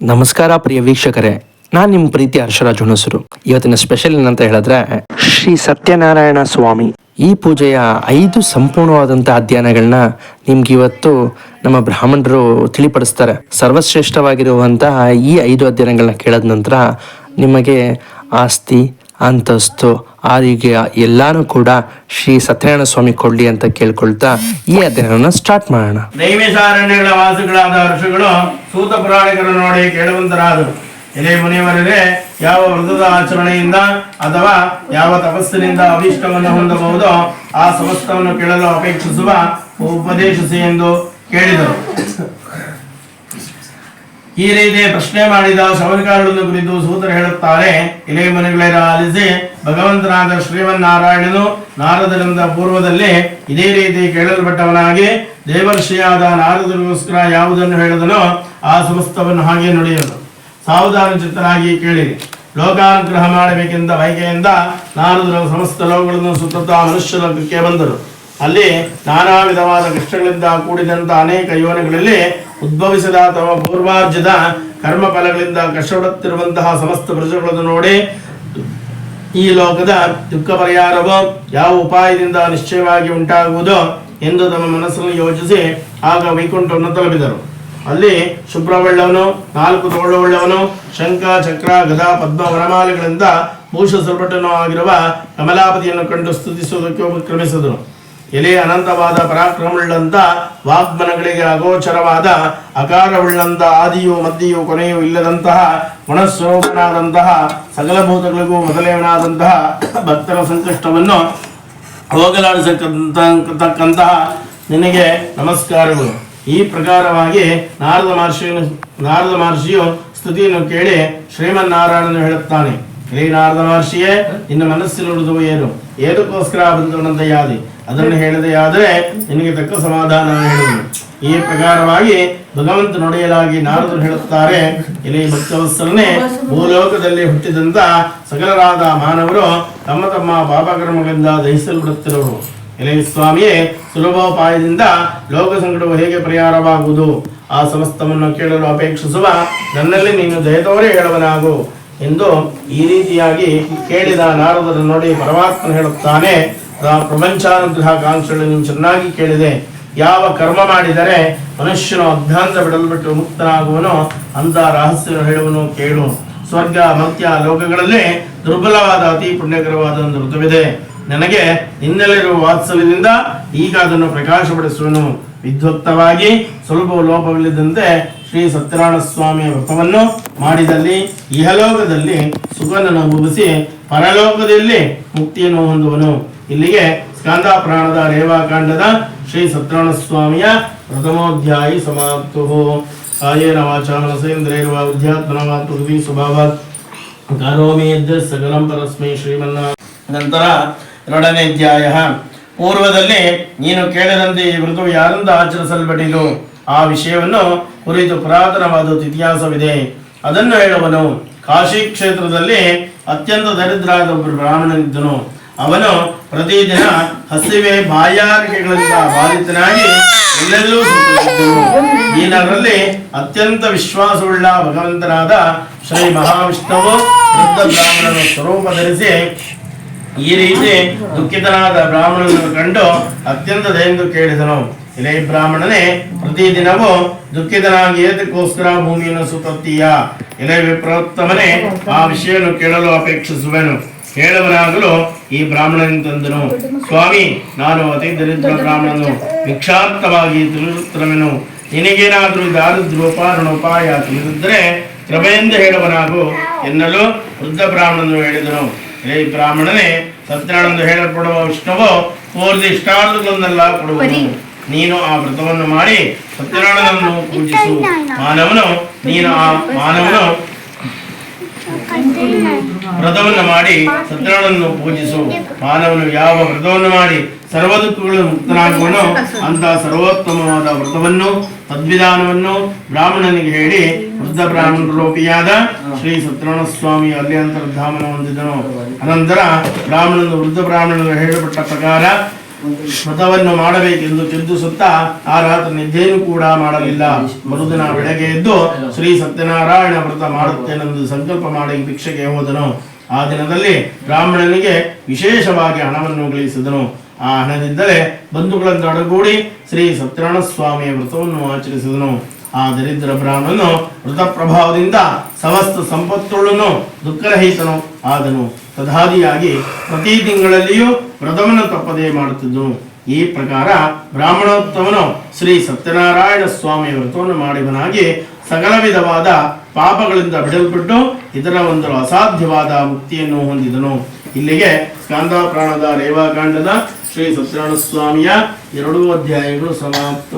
ನಮಸ್ಕಾರ ಪ್ರಿಯ ವೀಕ್ಷಕರೇ, ನಾನು ನಿಮ್ಮ ಪ್ರೀತಿ ಹರ್ಷರಾಜ್ ಹುಣಸೂರು. ಇವತ್ತಿನ ಸ್ಪೆಷಲ್ ಏನಂತ ಹೇಳಿದ್ರೆ ಶ್ರೀ ಸತ್ಯನಾರಾಯಣ ಸ್ವಾಮಿ ಈ ಪೂಜೆಯ 5 ಸಂಪೂರ್ಣವಾದಂತಹ ಅಧ್ಯಯನಗಳನ್ನ ನಿಮ್ಗೆ ಇವತ್ತು ನಮ್ಮ ಬ್ರಾಹ್ಮಣರು ತಿಳಿಪಡಿಸ್ತಾರೆ. ಸರ್ವಶ್ರೇಷ್ಠವಾಗಿರುವಂತಹ ಈ 5 ಅಧ್ಯಯನಗಳನ್ನ ಕೇಳಿದ ನಂತರ ನಿಮಗೆ ಆಸ್ತಿ, ಅಂತಸ್ತು, ಆರೋಗ್ಯ ಎಲ್ಲಾನು ಕೂಡ ಶ್ರೀ ಸತ್ಯನಾರಾಯಣ ಸ್ವಾಮಿ ಕೊಡ್ಲಿ ಅಂತ ಕೇಳ್ಕೊಳ್ತಾ ಈ ಅಧ್ಯಯನವನ್ನು ಸ್ಟಾರ್ಟ್ ಮಾಡೋಣ. ನೈಮಿಷಾರಣ್ಯಗಳ ವಾಸಿಗಳಾದ ಋಷಿಗಳು ಸೂತ ಪುರಾಣಿಕರು ನೋಡಿ ಕೇಳುವಂತರಾದರು. ಎಲೆ ಮುನಿಯವರೇ, ಯಾವ ವ್ರತದ ಆಚರಣೆಯಿಂದ ಅಥವಾ ಯಾವ ತಪಸ್ಸಿನಿಂದ ಅಭೀಷ್ಟವನ್ನು ಹೊಂದಬಹುದೋ ಆ ಸಮಸ್ತವನ್ನು ಕೇಳಲು ಅಪೇಕ್ಷಿಸುವ ಉಪದೇಶಿಸಿ ಎಂದು ಕೇಳಿದರು. ಈ ರೀತಿ ಪ್ರಶ್ನೆ ಮಾಡಿದ ಶೌನಕಾರರನ್ನು ಕುರಿತು ಸೂತರು ಹೇಳುತ್ತಾರೆ. ಎಲೆ ಮುನಿಗಳೇ, ಆಲಿಸಿ. ಭಗವಂತನಾದ ಶ್ರೀಮನ್ನಾರಾಯಣನು ನಾರದರಿಂದ ಪೂರ್ವದಲ್ಲಿ ಇದೇ ರೀತಿ ಕೇಳಲ್ಪಟ್ಟವನಾಗಿ ದೇವರ್ಷಿಯಾದ ನಾರದರಿಗೋಸ್ಕರ ಯಾವುದನ್ನು ಹೇಳಿದನೋ ಆ ಸಮಸ್ತವನ್ನು ಹಾಗೆ ನುಡಿಯಲು ಸಾವಧಾನ ಚಿತ್ತರಾಗಿ ಕೇಳಿರಿ. ಲೋಕಾನುಗ್ರಹ ಮಾಡಬೇಕೆಂದ ಬಯಕೆಯಿಂದ ನಾರದರು ಸಮಸ್ತ ಲೋಕಗಳನ್ನು ಸುತ್ತುತ್ತಾ ಮನುಷ್ಯ ಲೋಕಕ್ಕೆ ಬಂದರು. ಅಲ್ಲಿ ನಾನಾ ವಿಧವಾದ ಕಷ್ಟಗಳಿಂದ ಕೂಡಿದಂತ ಅನೇಕ ಯೋನಿಗಳಲ್ಲಿ ಉದ್ಭವಿಸಿದ ಅಥವಾ ಪೂರ್ವಾರ್ಜಿತ ಕರ್ಮ ಫಲಗಳಿಂದ ಕಷ್ಟಪಡುತ್ತಿರುವಂತಹ ಸಮಸ್ತ ಪ್ರಜೆಗಳನ್ನು ನೋಡಿ ಈ ಲೋಕದ ದುಃಖ ಪರಿಹಾರವು ಯಾವ ಉಪಾಯದಿಂದ ನಿಶ್ಚಯವಾಗಿ ಉಂಟಾಗುವುದೋ ಎಂದು ತಮ್ಮ ಮನಸ್ಸನ್ನು ಯೋಚಿಸಿ ಆಗ ವೈಕುಂಠವನ್ನು ತಲುಪಿದರು. ಅಲ್ಲಿ ಶುಭ್ರವುಳ್ಳವನು, 4 ತೋಳುಳ್ಳವನು, ಶಂಖ, ಚಕ್ರ, ಗದಾ, ಪದ್ಮ, ವನಮಾಲೆಗಳಿಂದ ಭೂಷಿಸಲ್ಪಟ್ಟನೂ ಆಗಿರುವ ಕಮಲಾಪತಿಯನ್ನು ಕಂಡು ಸ್ತುತಿಸುವುದಕ್ಕೆ ಉಪಕ್ರಮಿಸಿದನು. ಎಲೆ ಅನಂತವಾದ ಪರಾಕ್ರಮವುಳ್ಳಂತ ವಾಗ್ಮನಗಳಿಗೆ ಅಗೋಚರವಾದ ಅಕಾರವುಳ್ಳಂತ ಆದಿಯೂ ಮಧ್ಯೆಯೂ ಕೊನೆಯೂ ಇಲ್ಲದಂತಹ ಗುಣಸ್ವರೂಪನಾದಂತಹ ಸಕಲ ಭೂತಗಳಿಗೂ ಮೊದಲೇವನಾದಂತಹ ಭಕ್ತರ ಸಂಕಷ್ಟವನ್ನು ಹೋಗಲಾಡಿಸತಕ್ಕಂತಹ ನಿನಗೆ ನಮಸ್ಕಾರಗಳು. ಈ ಪ್ರಕಾರವಾಗಿ ನಾರದ ಮಹರ್ಷಿಯು ಸ್ತುತಿಯನ್ನು ಕೇಳಿ ಶ್ರೀಮನ್ನಾರಾಯಣನು ಹೇಳುತ್ತಾನೆ. ಹೇ ನಾರದ ಮಹರ್ಷಿಯೇ, ನಿನ್ನ ಮನಸ್ಸಿನುಳಿದುವು ಏನು? ಏದಕ್ಕೋಸ್ಕರ ಬಂದವನಂತ ಯಾದಿ ಅದನ್ನು ಹೇಳದೆಯಾದರೆ ನಿನಗೆ ತಕ್ಕ ಸಮಾಧಾನ ಹೇಳುವುದು. ಈ ಪ್ರಕಾರವಾಗಿ ಭಗವಂತ ನುಡಿಯಲಾಗಿ ನಾರದರು ಹೇಳುತ್ತಾರೆ. ಇಲ್ಲಿ ಭಕ್ತವತ್ಸಲನೆ, ಭೂಲೋಕದಲ್ಲಿ ಹುಟ್ಟಿದಂತ ಸಕಲರಾದ ಮಾನವರು ತಮ್ಮ ತಮ್ಮ ಪಾಪಕರ್ಮಗಳಿಂದ ದಹಿಸಲ್ಪಡುತ್ತಿರುವರು. ಎಲೆ ಸ್ವಾಮಿಯೇ, ಸುಲಭೋಪಾಯದಿಂದ ಲೋಕ ಸಂಕಟವು ಹೇಗೆ ಪರಿಹಾರವಾಗುವುದು ಆ ಸಮಸ್ತವನ್ನು ಕೇಳಲು ಅಪೇಕ್ಷಿಸುವ ನನ್ನಲ್ಲಿ ನೀನು ದಯತೋರೆ ಹೇಳುವನಾಗು ಎಂದು ಈ ರೀತಿಯಾಗಿ ಕೇಳಿದ ನಾರದರು ನೋಡಿ ಪರಮಾತ್ಮನು ಹೇಳುತ್ತಾನೆ. ಪ್ರಪಂಚಾನುಗ್ರಹ ಕಾಂಕ್ಷೆಗಳನ್ನು ನೀವು ಚೆನ್ನಾಗಿ ಕೇಳಿದೆ. ಯಾವ ಕರ್ಮ ಮಾಡಿದರೆ ಮನುಷ್ಯನು ಅಭ್ಯಾಂತ ಬಿಡಲ್ಬಿಟ್ಟು ಮುಕ್ತನಾಗುವನೋ ಅಂತ ರಹಸ್ಯ ಹೇಳುವನು ಕೇಳು. ಸ್ವರ್ಗ ಮರ್ತ್ಯ ಲೋಕಗಳಲ್ಲಿ ದುರ್ಬಲವಾದ ಅತಿ ಪುಣ್ಯಕರವಾದ ಒಂದು ಋತುವಿದೆ. ನನಗೆ ನಿನ್ನಲ್ಲಿರುವ ವಾತ್ಸಲ್ಯದಿಂದ ಈಗ ಅದನ್ನು ಪ್ರಕಾಶಪಡಿಸುವನು. ವಿದ್ವಕ್ತವಾಗಿ ಸ್ವಲ್ಪ ಲೋಪವಿಲ್ಲದಂತೆ ಶ್ರೀ ಸತ್ಯನಾರಾಯಣ ಸ್ವಾಮಿಯ ವ್ರತವನ್ನು ಮಾಡಿದಲ್ಲಿ ಇಹಲೋಕದಲ್ಲಿ ಸುಖವನ್ನು ಅನುಭವಿಸಿ ಪರಲೋಕದಲ್ಲಿ ಮುಕ್ತಿಯನ್ನು ಹೊಂದುವನು. ಇಲ್ಲಿಗೆ ಸ್ಕಂದ ಪುರಾಣದ ರೇವಾಕಾಂಡದ ಶ್ರೀ ಸತ್ಯನಾರಾಯಣ ಸ್ವಾಮಿಯ ಪ್ರಥಮೋಧ್ಯಾಯ ಸಮಾಪ್ತೋ. ಕಾಯೇನ ವಾಚಾ ಮನಸೇಂದ್ರಿಯರ್ವ ಬುದ್ಧ್ಯಾತ್ಮನ ಮಾತೃ ಸ್ವಭಾವಾತ್ ಕರೋಮಿ ಯದ್ಯತ್ ಸಕಲಂ ಪರಸ್ಮೈ ಶ್ರೀಮನ್ನಾರಾಯಣ. ನಂತರ 2ನೇ ಅಧ್ಯಾಯ. ಪೂರ್ವದಲ್ಲಿ ನೀನು ಕೇಳಿದಂತೆ ಈ ವ್ರತವು ಯಾರಿಂದ ಆಚರಿಸಲ್ಪಟ್ಟಿತು ಆ ವಿಷಯವನ್ನು ಕುರಿತು ಪುರಾತನವಾದ ಇತಿಹಾಸವಿದೆ, ಅದನ್ನು ಹೇಳುವನು. ಕಾಶಿ ಕ್ಷೇತ್ರದಲ್ಲಿ ಅತ್ಯಂತ ದರಿದ್ರಾದ ಒಬ್ಬರು ಬ್ರಾಹ್ಮಣನಿದ್ದನು. ಅವನು ಪ್ರತಿದಿನ ಹಸಿವೆ ಬಾಯಾರಿಕೆಗಳಿಂದ ಬಾಧಿತನಾಗಿ ಎಲ್ಲೆಲ್ಲೂ ಸುತ್ತುತ್ತಿದ್ದನು. ಈ ನಗರಲ್ಲಿ ಅತ್ಯಂತ ವಿಶ್ವಾಸವುಳ್ಳ ಭಗವಂತನಾದ ಶ್ರೀ ಮಹಾವಿಷ್ಣುವು ವೃದ್ಧ ಬ್ರಾಹ್ಮಣನು ಸ್ವರೂಪ ಧರಿಸಿ ಈ ರೀತಿ ದುಃಖಿತನಾದ ಬ್ರಾಹ್ಮಣನನ್ನು ಕಂಡು ಅತ್ಯಂತ ದಯೆಂದು ಕೇಳಿದನು. ಇಲೇ ಬ್ರಾಹ್ಮಣನೇ, ಪ್ರತಿದಿನವೂ ದುಃಖಿತನಾಗಿ ಏತಕ್ಕೋಸ್ಕರ ಭೂಮಿಯನ್ನು ಸುತ್ತುತ್ತೀಯ? ಇಲೇ ವಿಪ್ರೋತ್ತಮನೇ, ಆ ವಿಷಯವನ್ನು ಕೇಳಲು ಅಪೇಕ್ಷಿಸುವೆನು. ಹೇಳುವನಾಗಲು ಈ ಬ್ರಾಹ್ಮಣನಿಂತಂದನು. ಸ್ವಾಮಿ, ನಾನು ಅತಿ ದರಿದ್ರ ಬ್ರಾಹ್ಮಣನು, ಭಿಕ್ಷಾರ್ಥವಾಗಿ ತಿಳಿಯುತ್ತಿರುವೆನು. ನಿನಗೇನಾದರೂ ದಾರಿದ್ರ್ಯೋಪಾಯ ತಿಳಿದಿದ್ದರೆ ಕೃಪೆಯಿಂದ ಹೇಳುವನಾಗು ಎನ್ನಲು ವೃದ್ಧ ಬ್ರಾಹ್ಮಣನು ಹೇಳಿದನು. ಹೇ ಬ್ರಾಹ್ಮಣನೇ, ಸತ್ಯನಾರಾಯಣನೆಂದು ಹೇಳಲ್ಪಡುವ ವಿಷ್ಣುವು ಪೂರ್ತಿ ಇಷ್ಟಾರ್ಥಗಳನ್ನೆಲ್ಲ ಕೊಡುವನು. ನೀನು ಆ ವ್ರತವನ್ನು ಮಾಡಿ ಸತ್ಯನಾರಾಯಣನನ್ನು ಪೂಜಿಸು. ವ್ರತವನ್ನು ಮಾಡಿ ಸತ್ಯನಾರಾಯಣನನ್ನು ಪೂಜಿಸು. ಮಾನವನು ಯಾವ ವ್ರತವನ್ನು ಮಾಡಿ ಸರ್ವ ದುಃಖಗಳು ಮುಕ್ತನಾಗುವನು ಅಂತ ಸರ್ವೋತ್ತಮವಾದ ವ್ರತವನ್ನು ತದ್ವಿಧಾನವನ್ನು ಬ್ರಾಹ್ಮಣನಿಗೆ ಹೇಳಿ ವೃದ್ಧ ಬ್ರಾಹ್ಮಣ ರೂಪಿಯಾದ ಶ್ರೀ ಸತ್ಯನಾರಾಯಣ ಸ್ವಾಮಿ ಅಲ್ಲಿ ಅಂತರ್ಧಾಮನ ಹೊಂದಿದನು. ಅನಂತರ ಬ್ರಾಹ್ಮಣನು ವೃದ್ಧ ಬ್ರಾಹ್ಮಣನು ಹೇಳಲ್ಪಟ್ಟ ಪ್ರಕಾರ ವ್ರತವನ್ನು ಮಾಡಬೇಕೆಂದು ಚಿಂತಿಸುತ್ತಾ ಆ ರಾತ್ರಿ ನಿದ್ದೆಯನ್ನು ಕೂಡ ಮಾಡಲಿಲ್ಲ. ಮರುದಿನ ಬೆಳಗ್ಗೆ ಎದ್ದು ಶ್ರೀ ಸತ್ಯನಾರಾಯಣ ವ್ರತ ಮಾಡುತ್ತೇನೆಂದು ಸಂಕಲ್ಪ ಮಾಡಿ ಭಿಕ್ಷೆಗೆ ಹೋದನು. ಆ ದಿನದಲ್ಲಿ ಬ್ರಾಹ್ಮಣನಿಗೆ ವಿಶೇಷವಾಗಿ ಹಣವನ್ನು ಗಳಿಸಿದನು. ಆ ಹಣದಿಂದಲೇ ಬಂಧುಗಳನ್ನೊಡಗೂಡಿ ಶ್ರೀ ಸತ್ಯನಾರಾಯಣ ಸ್ವಾಮಿಯ ವ್ರತವನ್ನು ಆಚರಿಸಿದನು. ಆ ದರಿದ್ರ ಬ್ರಾಹ್ಮಣನು ವ್ರತ ಪ್ರಭಾವದಿಂದ ಸಮಸ್ತ ಸಂಪತ್ತುಳ್ಳನು ದುಃಖರಹಿತನು ಆದನು. ತದಾದಿಯಾಗಿ ಪ್ರತಿ ತಿಂಗಳಲ್ಲಿಯೂ ವ್ರತವನ್ನು ತಪ್ಪದೇ ಮಾಡುತ್ತಿದ್ದನು. ಈ ಪ್ರಕಾರ ಬ್ರಾಹ್ಮಣೋತ್ತಮನು ಶ್ರೀ ಸತ್ಯನಾರಾಯಣ ಸ್ವಾಮಿಯ ವ್ರತವನ್ನು ಮಾಡಿದನಾಗಿ ಸಕಲ ವಿಧವಾದ ಪಾಪಗಳಿಂದ ಬಿಡಲ್ಪಟ್ಟು ಇದರ ಒಂದು ಅಸಾಧ್ಯವಾದ ಮುಕ್ತಿಯನ್ನು ಹೊಂದಿದನು. ಇಲ್ಲಿಗೆ ಸ್ಕಾಂದ ಪ್ರಾಣದ ರೇವಾಕಾಂಡದ ಶ್ರೀ ಸತ್ಯನಾರಾಯಣ ಸ್ವಾಮಿಯ 2 ಅಧ್ಯಾಯಗಳು ಸಮಾಪ್ತ.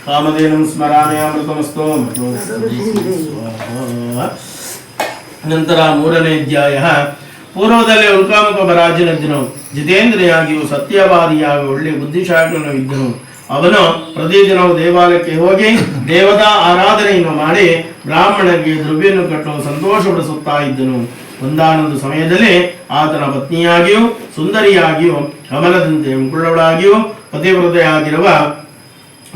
ಕಾಮಧೇನಂ ಸ್ಮರಾಮಿ ಅಮೃತಮಸ್ತೋ. ನಂತರ 3ನೇ ಅಧ್ಯಾಯ. ಪೂರ್ವದಲ್ಲಿ ಉಲ್ಕಾಮುಖ ರಾಜನಿದ್ದನು. ಜಿತೇಂದ್ರಿಯಾಗಿಯೂ ಸತ್ಯವಾದಿಯಾಗಿ ಒಳ್ಳೆ ಬುದ್ಧಿಶಾಲಿಯನ್ನು ಇದ್ದನು. ಅವನು ಪ್ರತಿದಿನವೂ ದೇವಾಲಯಕ್ಕೆ ಹೋಗಿ ದೇವತಾ ಆರಾಧನೆಯನ್ನು ಮಾಡಿ ಬ್ರಾಹ್ಮಣರಿಗೆ ದ್ರವ್ಯವನ್ನು ಕಟ್ಟು ಸಂತೋಷಪಡಿಸುತ್ತಾ ಇದ್ದನು. ಒಂದಾನೊಂದು ಸಮಯದಲ್ಲಿ ಆತನ ಪತ್ನಿಯಾಗಿಯೂ ಸುಂದರಿಯಾಗಿಯೂ ಕಮಲದಂತೆ ಮುಗುಳವಳಾಗಿಯೂ ಪತಿವ್ರತೆಯಾಗಿರುವ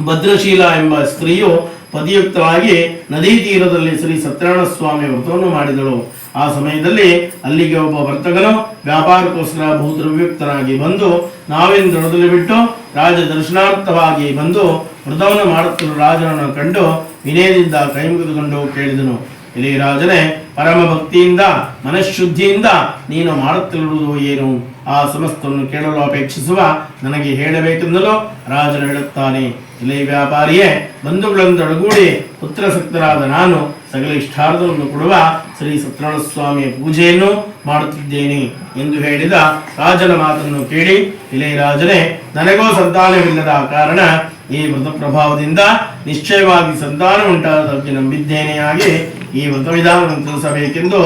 ಭದ್ರಶೀಲ ಎಂಬ ಸ್ತ್ರೀಯು ಪತಿಯುಕ್ತವಾಗಿ ನದಿ ತೀರದಲ್ಲಿ ಶ್ರೀ ಸತ್ಯನಾರಾಯಣ ಸ್ವಾಮಿ ವ್ರತವನ್ನು ಮಾಡಿದಳು. ಆ ಸಮಯದಲ್ಲಿ ಅಲ್ಲಿಗೆ ಒಬ್ಬ ವರ್ತಕನು ವ್ಯಾಪಾರಕ್ಕೋಸ್ಕರ ಬಹುದ್ರವ್ಯುಕ್ತನಾಗಿ ಬಂದು ನಾವೇಂದ್ರದಲ್ಲಿ ಬಿಟ್ಟು ರಾಜ ದರ್ಶನಾರ್ಥವಾಗಿ ಬಂದು ವ್ರತವನ್ನು ಮಾಡುತ್ತಿರುವ ರಾಜನನ್ನು ಕಂಡು ವಿನಯದಿಂದ ಕೈ ಮುಗಿದುಕೊಂಡು ಕೇಳಿದನು. ಇಲ್ಲಿ ರಾಜನೇ, ಪರಮ ಭಕ್ತಿಯಿಂದ ಮನಃಶುದ್ಧಿಯಿಂದ ನೀನು ಮಾಡುತ್ತಿರುವುದು ಏನು? ಆ ಸಮಸ್ತವನ್ನು ಕೇಳಲು ಅಪೇಕ್ಷಿಸುವ ನನಗೆ ಹೇಳಬೇಕೆಂದಲೂ ರಾಜನು ಹೇಳುತ್ತಾನೆ. ಇಲ್ಲಿ ವ್ಯಾಪಾರಿಯೇ, ಬಂಧುಗಳೊಂದೊಡಗೂಡಿ ಪುತ್ರಸಕ್ತರಾದ ನಾನು ಸಕಲ ಇಷ್ಟಾರ್ಥವನ್ನು ಕೊಡುವ ಶ್ರೀ ಸತ್ಯನಾರಾಯಣ ಸ್ವಾಮಿಯ ಪೂಜೆಯನ್ನು ಮಾಡುತ್ತಿದ್ದೇನೆ ಎಂದು ಹೇಳಿದ ರಾಜನ ಮಾತನ್ನು ಕೇಳಿ, ಇಲೇ ರಾಜನೇ, ನನಗೂ ಸಂತಾನವಿಲ್ಲದ ಕಾರಣ ಈ ವ್ರತ ಪ್ರಭಾವದಿಂದ ನಿಶ್ಚಯವಾಗಿ ಸಂತಾನ ಉಂಟಾದಕ್ಕೆ ನಂಬಿದ್ದೇನೆಯಾಗಿ ಈ ವ್ರತವಿಧಾನವನ್ನು ತಿಳಿಸಬೇಕೆಂದು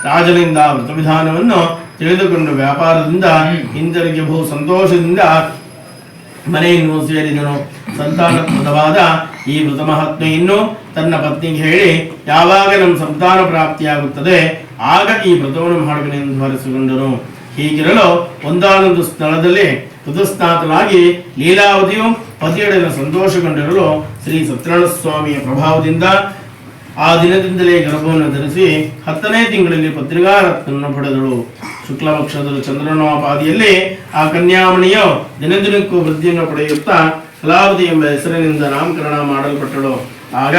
ರಾಜನಿಂದ ವ್ರತವಿಧಾನವನ್ನು ತಿಳಿದುಕೊಂಡು ವ್ಯಾಪಾರದಿಂದ ಹಿಂದಿರುಗಿ ಬಹು ಸಂತೋಷದಿಂದ ಮನೆಯನ್ನು ಸೇರಿದನು. ಸಂತಾನಪ್ರದವಾದ ಈ ವ್ರತ ಮಹಾತ್ಮೆಯನ್ನು ತನ್ನ ಪತ್ನಿಗೆ ಹೇಳಿ, ಯಾವಾಗ ನಮ್ಮ ಸಂತಾನ ಪ್ರಾಪ್ತಿಯಾಗುತ್ತದೆ ಆಗ ಈ ವ್ರತವನ್ನು ಮಾಡುವೆನೆಂದು ಭರಿಸಿಕೊಂಡನು. ಹೀಗಿರಲು ಒಂದಾನೊಂದು ಸ್ಥಳದಲ್ಲಿ ಋತುಸ್ನಾತನಾಗಿ ಲೀಲಾವತಿಯು ಪತಿಯೊಡನೆ ಸಂತೋಷಗೊಂಡಿರಲು ಶ್ರೀ ಸತ್ಯನಾರಾಯಣ ಸ್ವಾಮಿಯ ಪ್ರಭಾವದಿಂದ ಆ ದಿನದಿಂದಲೇ ಗರ್ಭವನ್ನು ಧರಿಸಿ 10ನೇ ತಿಂಗಳಲ್ಲಿ ಪತ್ರಿಕಾರತ್ನವನ್ನು ಪಡೆದಳು. ಶುಕ್ಲಪಕ್ಷದ ಚಂದ್ರನೋಪಾದಿಯಲ್ಲಿ ಆ ಕನ್ಯಾಮಣಿಯು ದಿನದಿನಕ್ಕೂ ವೃದ್ಧಿಯನ್ನು ಪಡೆಯುತ್ತಾ ಕಲಾವತಿ ಎಂಬ ಹೆಸರಿನಿಂದ ನಾಮಕರಣ ಮಾಡಲ್ಪಟ್ಟಳು. ಆಗ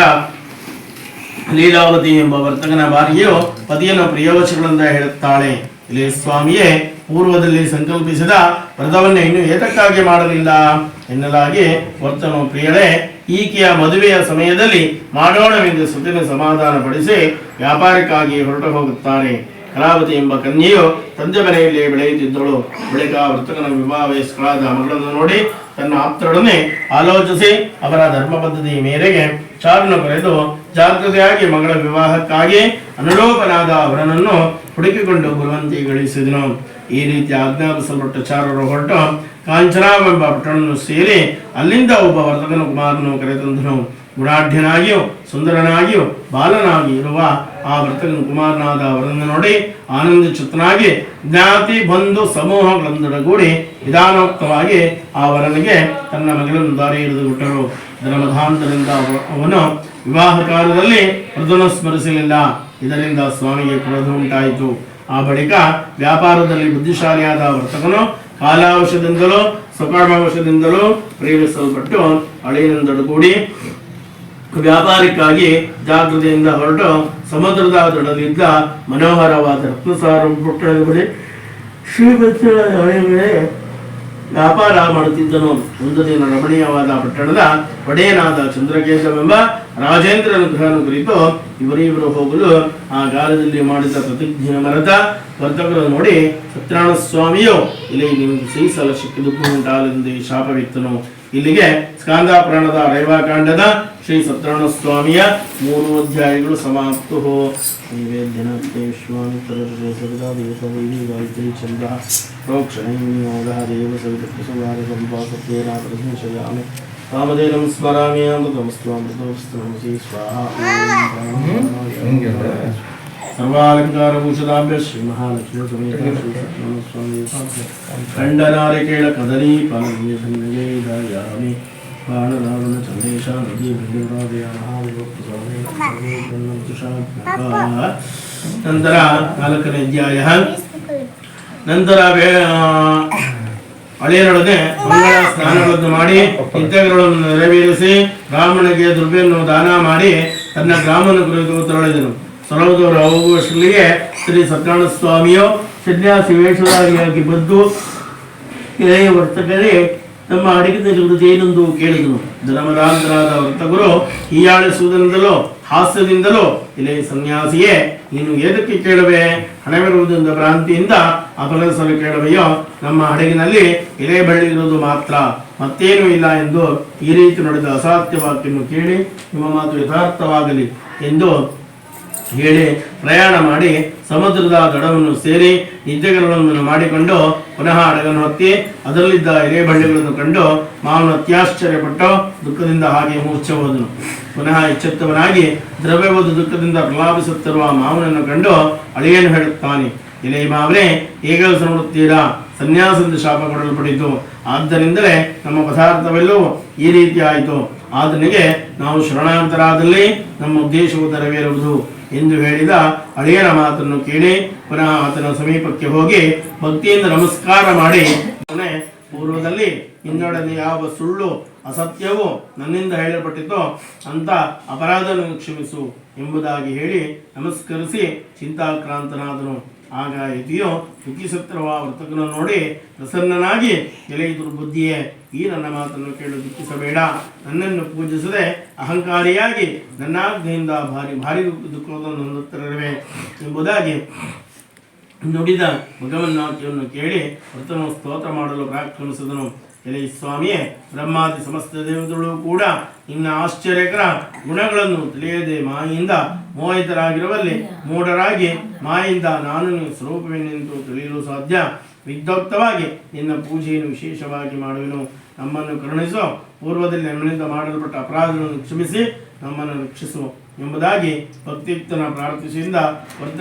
ಲೀಲಾವತಿ ಎಂಬ ವರ್ತಕನ ಭಾರ್ಯೆಯು ಪತಿಯನ್ನು ಪ್ರಿಯವಚಗಳಿಂದ ಹೇಳುತ್ತಾಳೆ, ಇಲ್ಲಿ ಸ್ವಾಮಿಯೇ, ಪೂರ್ವದಲ್ಲಿ ಸಂಕಲ್ಪಿಸಿದ ವ್ರತವನ್ನು ಇನ್ನು ಏತಕ್ಕಾಗಿ ಮಾಡಲಿಲ್ಲ ಎನ್ನಲಾಗಿ ವರ್ತನು, ಪ್ರಿಯಳೇ, ಈಕೆಯ ಮದುವೆಯ ಸಮಯದಲ್ಲಿ ಮಾಡೋಣವೆಂದು ಸುತ್ತಿನ ಸಮಾಧಾನ ಪಡಿಸಿ ವ್ಯಾಪಾರಕ್ಕಾಗಿ ಹೊರಟು ಹೋಗುತ್ತಾರೆ. ಕಲಾವತಿ ಎಂಬ ಕನ್ಯೆಯು ತಂದೆ ಮನೆಯಲ್ಲಿ ಬೆಳೆಯುತ್ತಿದ್ದಳು. ಬಳಿಕ ವರ್ತಕನ ವಿವಾಹ ವಯಸ್ಕಳಾದ ಮಗಳನ್ನು ನೋಡಿ ತನ್ನ ಆಪ್ತರೊಡನೆ ಆಲೋಚಿಸಿ ಅವರ ಧರ್ಮ ಪದ್ಧತಿ ಮೇರೆಗೆ ಚಾರನ್ನು ಕರೆದು ಜಾಗೃತಿಯಾಗಿ ಮಗಳ ವಿವಾಹಕ್ಕಾಗಿ ಅನುಲೋಪನಾದ ಅವರನ್ನು ಹುಡುಕಿಕೊಂಡು ಬರುವಂತೆಗಳಿಸಿದನು. ಈ ರೀತಿ ಆಜ್ಞಾಪಿಸಲ್ಪಟ್ಟ ಚಾರರು ಹೊರಟು ಕಾಂಚನಾವೆಂಬ ಪಟ್ಟಣವನ್ನು ಸೇರಿ ಅಲ್ಲಿಂದ ಒಬ್ಬ ವರ್ತಕನ ಕುಮಾರನು ಕರೆತಂದನು. ಗುಣಾಢ್ಯನಾಗಿಯೂ ಸುಂದರನಾಗಿಯೂ ಬಾಲನಾಗಿ ಇರುವ ಆ ವರ್ತಕನ ಕುಮಾರನಾದ ಅವರನ್ನು ನೋಡಿ ಆನಂದಚಿತ್ತನಾಗಿ ಜ್ಞಾತಿ ಬಂಧು ಸಮೂಹಗಳೊಂದೊಡಗೂಡಿ ವಿಧಾನೋಕ್ತವಾಗಿ ಆ ವರನಿಗೆ ತನ್ನ ಮಗಳನ್ನು ದಾರಿ ಹಿಡಿದುಬಿಟ್ಟರು. ಇದರ ಮಧಾಂತರಿಂದ ಅವನು ವಿವಾಹ ಕಾಲದಲ್ಲಿ ವ್ರತವನ್ನು ಸ್ಮರಿಸಲಿಲ್ಲ. ಇದರಿಂದ ಸ್ವಾಮಿಗೆ ಕ್ರೋಧ ಉಂಟಾಯಿತು. ಆ ಬಳಿಕ ವ್ಯಾಪಾರದಲ್ಲಿ ಬುದ್ಧಿಶಾಲಿಯಾದ ವರ್ತಕನು ಕಾಲಾವಶದಿಂದಲೂ ಸ್ವಕರ್ಮಾವಶದಿಂದಲೂ ಪ್ರೇರಿಸಲ್ಪಟ್ಟು ಅಳಿಯನೊಂದೊಡಗೂಡಿ ವ್ಯಾಪಾರಕ್ಕಾಗಿ ಜಾಗೃತಿಯಿಂದ ಹೊರಟು ಸಮುದ್ರದ ದಡಲಿದ್ದ ಮನೋಹರವಾದ ರತ್ನಸಾರ ಪುಟ್ಟಣದ ಬಳಿ ಶ್ರೀಮಂತರ ವ್ಯಾಪಾರ ಮಾಡುತ್ತಿದ್ದನು. ಒಂದು ದಿನ ರಮಣೀಯವಾದ ಪಟ್ಟಣದ ಒಡೆಯನಾದ ಚಂದ್ರಕೇಶವೆಂಬ ರಾಜೇಂದ್ರನ ಗೃಹನ ಕುರಿತು ಇವರಿಬ್ಬರು ಹೋಗಲು ಆ ಕಾಲದಲ್ಲಿ ಮಾಡಿದ ಪ್ರತಿಜ್ಞೆ ಮರೆತ ವರ್ತಕರು ನೋಡಿ, ಸತ್ಯನಾರಾಯಣ ಸ್ವಾಮಿಯು ಇಲ್ಲಿ ನಿಮಗೆ ಸಹಿಸಲ ಸಿಕ್ಕಿದುಕು ಉಂಟಾಗಲೆಂದು ಶಾಪವಿತ್ತನು. ಇಲ್ಲಿಗೆ ಸ್ಕಾಂದ ಪುರಾಣದ ರೇವಾಕಾಂಡದ ಶ್ರೀ ಸತ್ಯನಾರಾಯಣ ಸ್ವಾಮಿಯ 3 ಅಧ್ಯಾಯಗಳು ಸಮಾಪ್ತು. ನೈವೇದ್ಯನಾಥೇ ಶ್ರೀ ಗಾಯತ್ರಿ ಚಂದ್ರ ಪ್ರೋಕ್ಷಣೆ ದೇವ ಸವಿತೃ ವಾಮದೇವಂ ಸ್ಮರಾಮಿ ಅಮೃತಮಸ್ತ್ವಾಮೃತಮಸ್ತ್ವಮಸಿ ಸ್ವಾಹಾ ಸರ್ವಾಲಂಕಾರಭೂಷದಾಭ್ಯ ಶ್ರೀ ಮಹಾಲಕ್ಷ್ಮೀ ಸಮೇತ ಸ್ವಾಮಿ ಖಂಡನಾರಿಕೇಳ ಕದಲಿ ಪಾಲಯಾಮಿ ಬಾಣರಾವಣ ಚಂದೇಶ ನದಿ ಬಿಂದುರಾದಯ ನಂತರ 4ನೇ ಅಧ್ಯಾಯ. ನಂತರ ಹಳೆಯರೊಡನೆ ಮಂಗಳ ಸ್ನಾನಗಳನ್ನು ಮಾಡಿ ನಿತ್ಯಗಳನ್ನು ನೆರವೇರಿಸಿ ಬ್ರಾಹ್ಮಣಗೆ ದ್ರವ್ಯವನ್ನು ದಾನ ಮಾಡಿ ತನ್ನ ಗ್ರಾಮನ ಕುರಿತು ತೆರಳಿದನು. ಸರೋದವರು ಹೋಗುವಷ್ಟರಲ್ಲಿಯೇ ಶ್ರೀ ಸತ್ಯನಾರಾಯಣ ಸ್ವಾಮಿಯು ಸನ್ಯಾಸಿ ವೇಷಧಾರಿಯಾಗಿ ಬಂದು ಎಳೆಯ ವರ್ತಕರೇ ತಮ್ಮ ಅಡಿಗೆದಲ್ಲಿ ಏನೆಂದು ಕೇಳಿದನು. ಧರ್ಮರಾಂತರಾದ ವರ್ತಕರು ಹೀಯಾಳಿಸುವುದರಿಂದಲೋ ಹಾಸ್ಯದಿಂದಲೋ ಎಲೆ ಸನ್ಯಾಸಿಯೇ ನೀನು ಏದಕ್ಕೆ ಕೇಳುವೆ? ಹಣವಿರುವುದರಿಂದ ಭ್ರಾಂತಿಯಿಂದ ಅಪರಸಲು ಕೇಳುವೆಯೋ? ನಮ್ಮ ಹಡಗಿನಲ್ಲಿ ಎಲೆ ಬಳ್ಳಿರುವುದು ಮಾತ್ರ, ಮತ್ತೇನೂ ಇಲ್ಲ ಎಂದು ಈ ರೀತಿ ನಡೆದ ಅಸಾಧ್ಯ ವಾಕ್ಯವನ್ನು ಕೇಳಿ ನಿಮ್ಮ ಮಾತು ಯಥಾರ್ಥವಾಗಲಿ ಎಂದು ಹೇಳಿ ಪ್ರಯಾಣ ಮಾಡಿ ಸಮುದ್ರದ ದಡವನ್ನು ಸೇರಿ ನಿದ್ದೆಗಳನ್ನು ಮಾಡಿಕೊಂಡು ಪುನಃ ಹಡಗನ್ನು ಹತ್ತಿ ಅದರಲ್ಲಿದ್ದ ಎಲೆ ಬಳ್ಳಿಗಳನ್ನು ಕಂಡು ಮಾವನು ಅತ್ಯಾಶ್ಚರ್ಯಪಟ್ಟು ದುಃಖದಿಂದ ಹಾಗೆ ಮೂರ್ಛೆ ಹೋದನು. ಪುನಃ ಎಚ್ಚೆತ್ತವನಾಗಿ ದ್ರವ್ಯವಾದ ದುಃಖದಿಂದ ಪ್ರಲಾಪಿಸುತ್ತಿರುವ ಮಾವನನ್ನು ಕಂಡು ಅಳಿಯನು ಹೇಳುತ್ತಾನೆ, ಎಲೆ ಮಾವನೇ, ಹೇಗೆ ನೋಡುತ್ತೀರಾ? ಸನ್ಯಾಸದಿಂದ ಶಾಪ ಕೊಡಲ್ಪಟ್ಟಿತು, ಆದ್ದರಿಂದಲೇ ನಮ್ಮ ಪದಾರ್ಥವೆಲ್ಲವೂ ಈ ರೀತಿ ಆಯಿತು. ಆತನಿಗೆ ನಾವು ಶರಣಾಂತರಾದಲ್ಲಿ ನಮ್ಮ ಉದ್ದೇಶವು ನೆರವೇರುವುದು ಎಂದು ಹೇಳಿದ ಅಳಿಯನ ಮಾತನ್ನು ಕೇಳಿ ಪುನಃ ಆತನ ಸಮೀಪಕ್ಕೆ ಹೋಗಿ ಭಕ್ತಿಯಿಂದ ನಮಸ್ಕಾರ ಮಾಡಿ, ಪೂರ್ವದಲ್ಲಿ ನಿನ್ನೊಡನೆ ಯಾವ ಸುಳ್ಳು ಅಸತ್ಯವೂ ನನ್ನಿಂದ ಹೇಳಲ್ಪಟ್ಟಿತೋ ಅಂತ ಅಪರಾಧವನ್ನು ಕ್ಷಮಿಸು ಎಂಬುದಾಗಿ ಹೇಳಿ ನಮಸ್ಕರಿಸಿ ಚಿಂತಾಕ್ರಾಂತನಾದನು. ಆಗ ಯತಿಯು ದುಃಖಿಸುತ್ತಿರುವ ವರ್ತಕನನ್ನು ನೋಡಿ ಪ್ರಸನ್ನನಾಗಿ, ಎಲೆ ದುರ್ಬುದ್ಧಿಯೇ, ಈ ನನ್ನ ಮಾತನ್ನು ಕೇಳು, ದುಃಖಿಸಬೇಡ. ನನ್ನನ್ನು ಪೂಜಿಸದೆ ಅಹಂಕಾರಿಯಾಗಿ ನನ್ನಾಜ್ಞೆಯಿಂದ ಭಾರಿ ಭಾರಿ ದುಃಖವನ್ನು ಹೊಂದುತ್ತಿರುವೆ ಎಂಬುದಾಗಿ ನುಡಿದ ಭಗವನ್ನಾಜ್ಞೆಯನ್ನು ಕೇಳಿ ವರ್ತನು ಸ್ತೋತ್ರ ಮಾಡಲು ಪ್ರಾರಂಭಿಸಿದನು. ಎಲೆ ಸ್ವಾಮಿಯೇ, ಬ್ರಹ್ಮಾದಿ ಸಮಸ್ತ ದೇವತೆಗಳು ಕೂಡ ನಿನ್ನ ಆಶ್ಚರ್ಯಕರ ಗುಣಗಳನ್ನು ತಿಳಿಯದೆ ಮಾಯೆಯಿಂದ ಮೋಹಿತರಾಗಿರುವಲ್ಲಿ ಮೂಢರಾಗಿ ಮಾಯೆಯಿಂದ ನಾನು ಸ್ವರೂಪವೇನೆಂದು ತಿಳಿಯಲು ಸಾಧ್ಯ. ವಿದ್ಯೋಕ್ತವಾಗಿ ನಿನ್ನ ಪೂಜೆಯನ್ನು ವಿಶೇಷವಾಗಿ ಮಾಡುವೆನು. ನಮ್ಮನ್ನು ಕರುಣಿಸು, ಪೂರ್ವದಲ್ಲಿ ನಮ್ಮಿಂದ ಮಾಡಲ್ಪಟ್ಟ ಅಪರಾಧಗಳನ್ನು ಕ್ಷಮಿಸಿ ನಮ್ಮನ್ನು ರಕ್ಷಿಸು ಎಂಬುದಾಗಿ ಭಕ್ತಿಯುಕ್ತನ ಪ್ರಾರ್ಥಿಸಿದ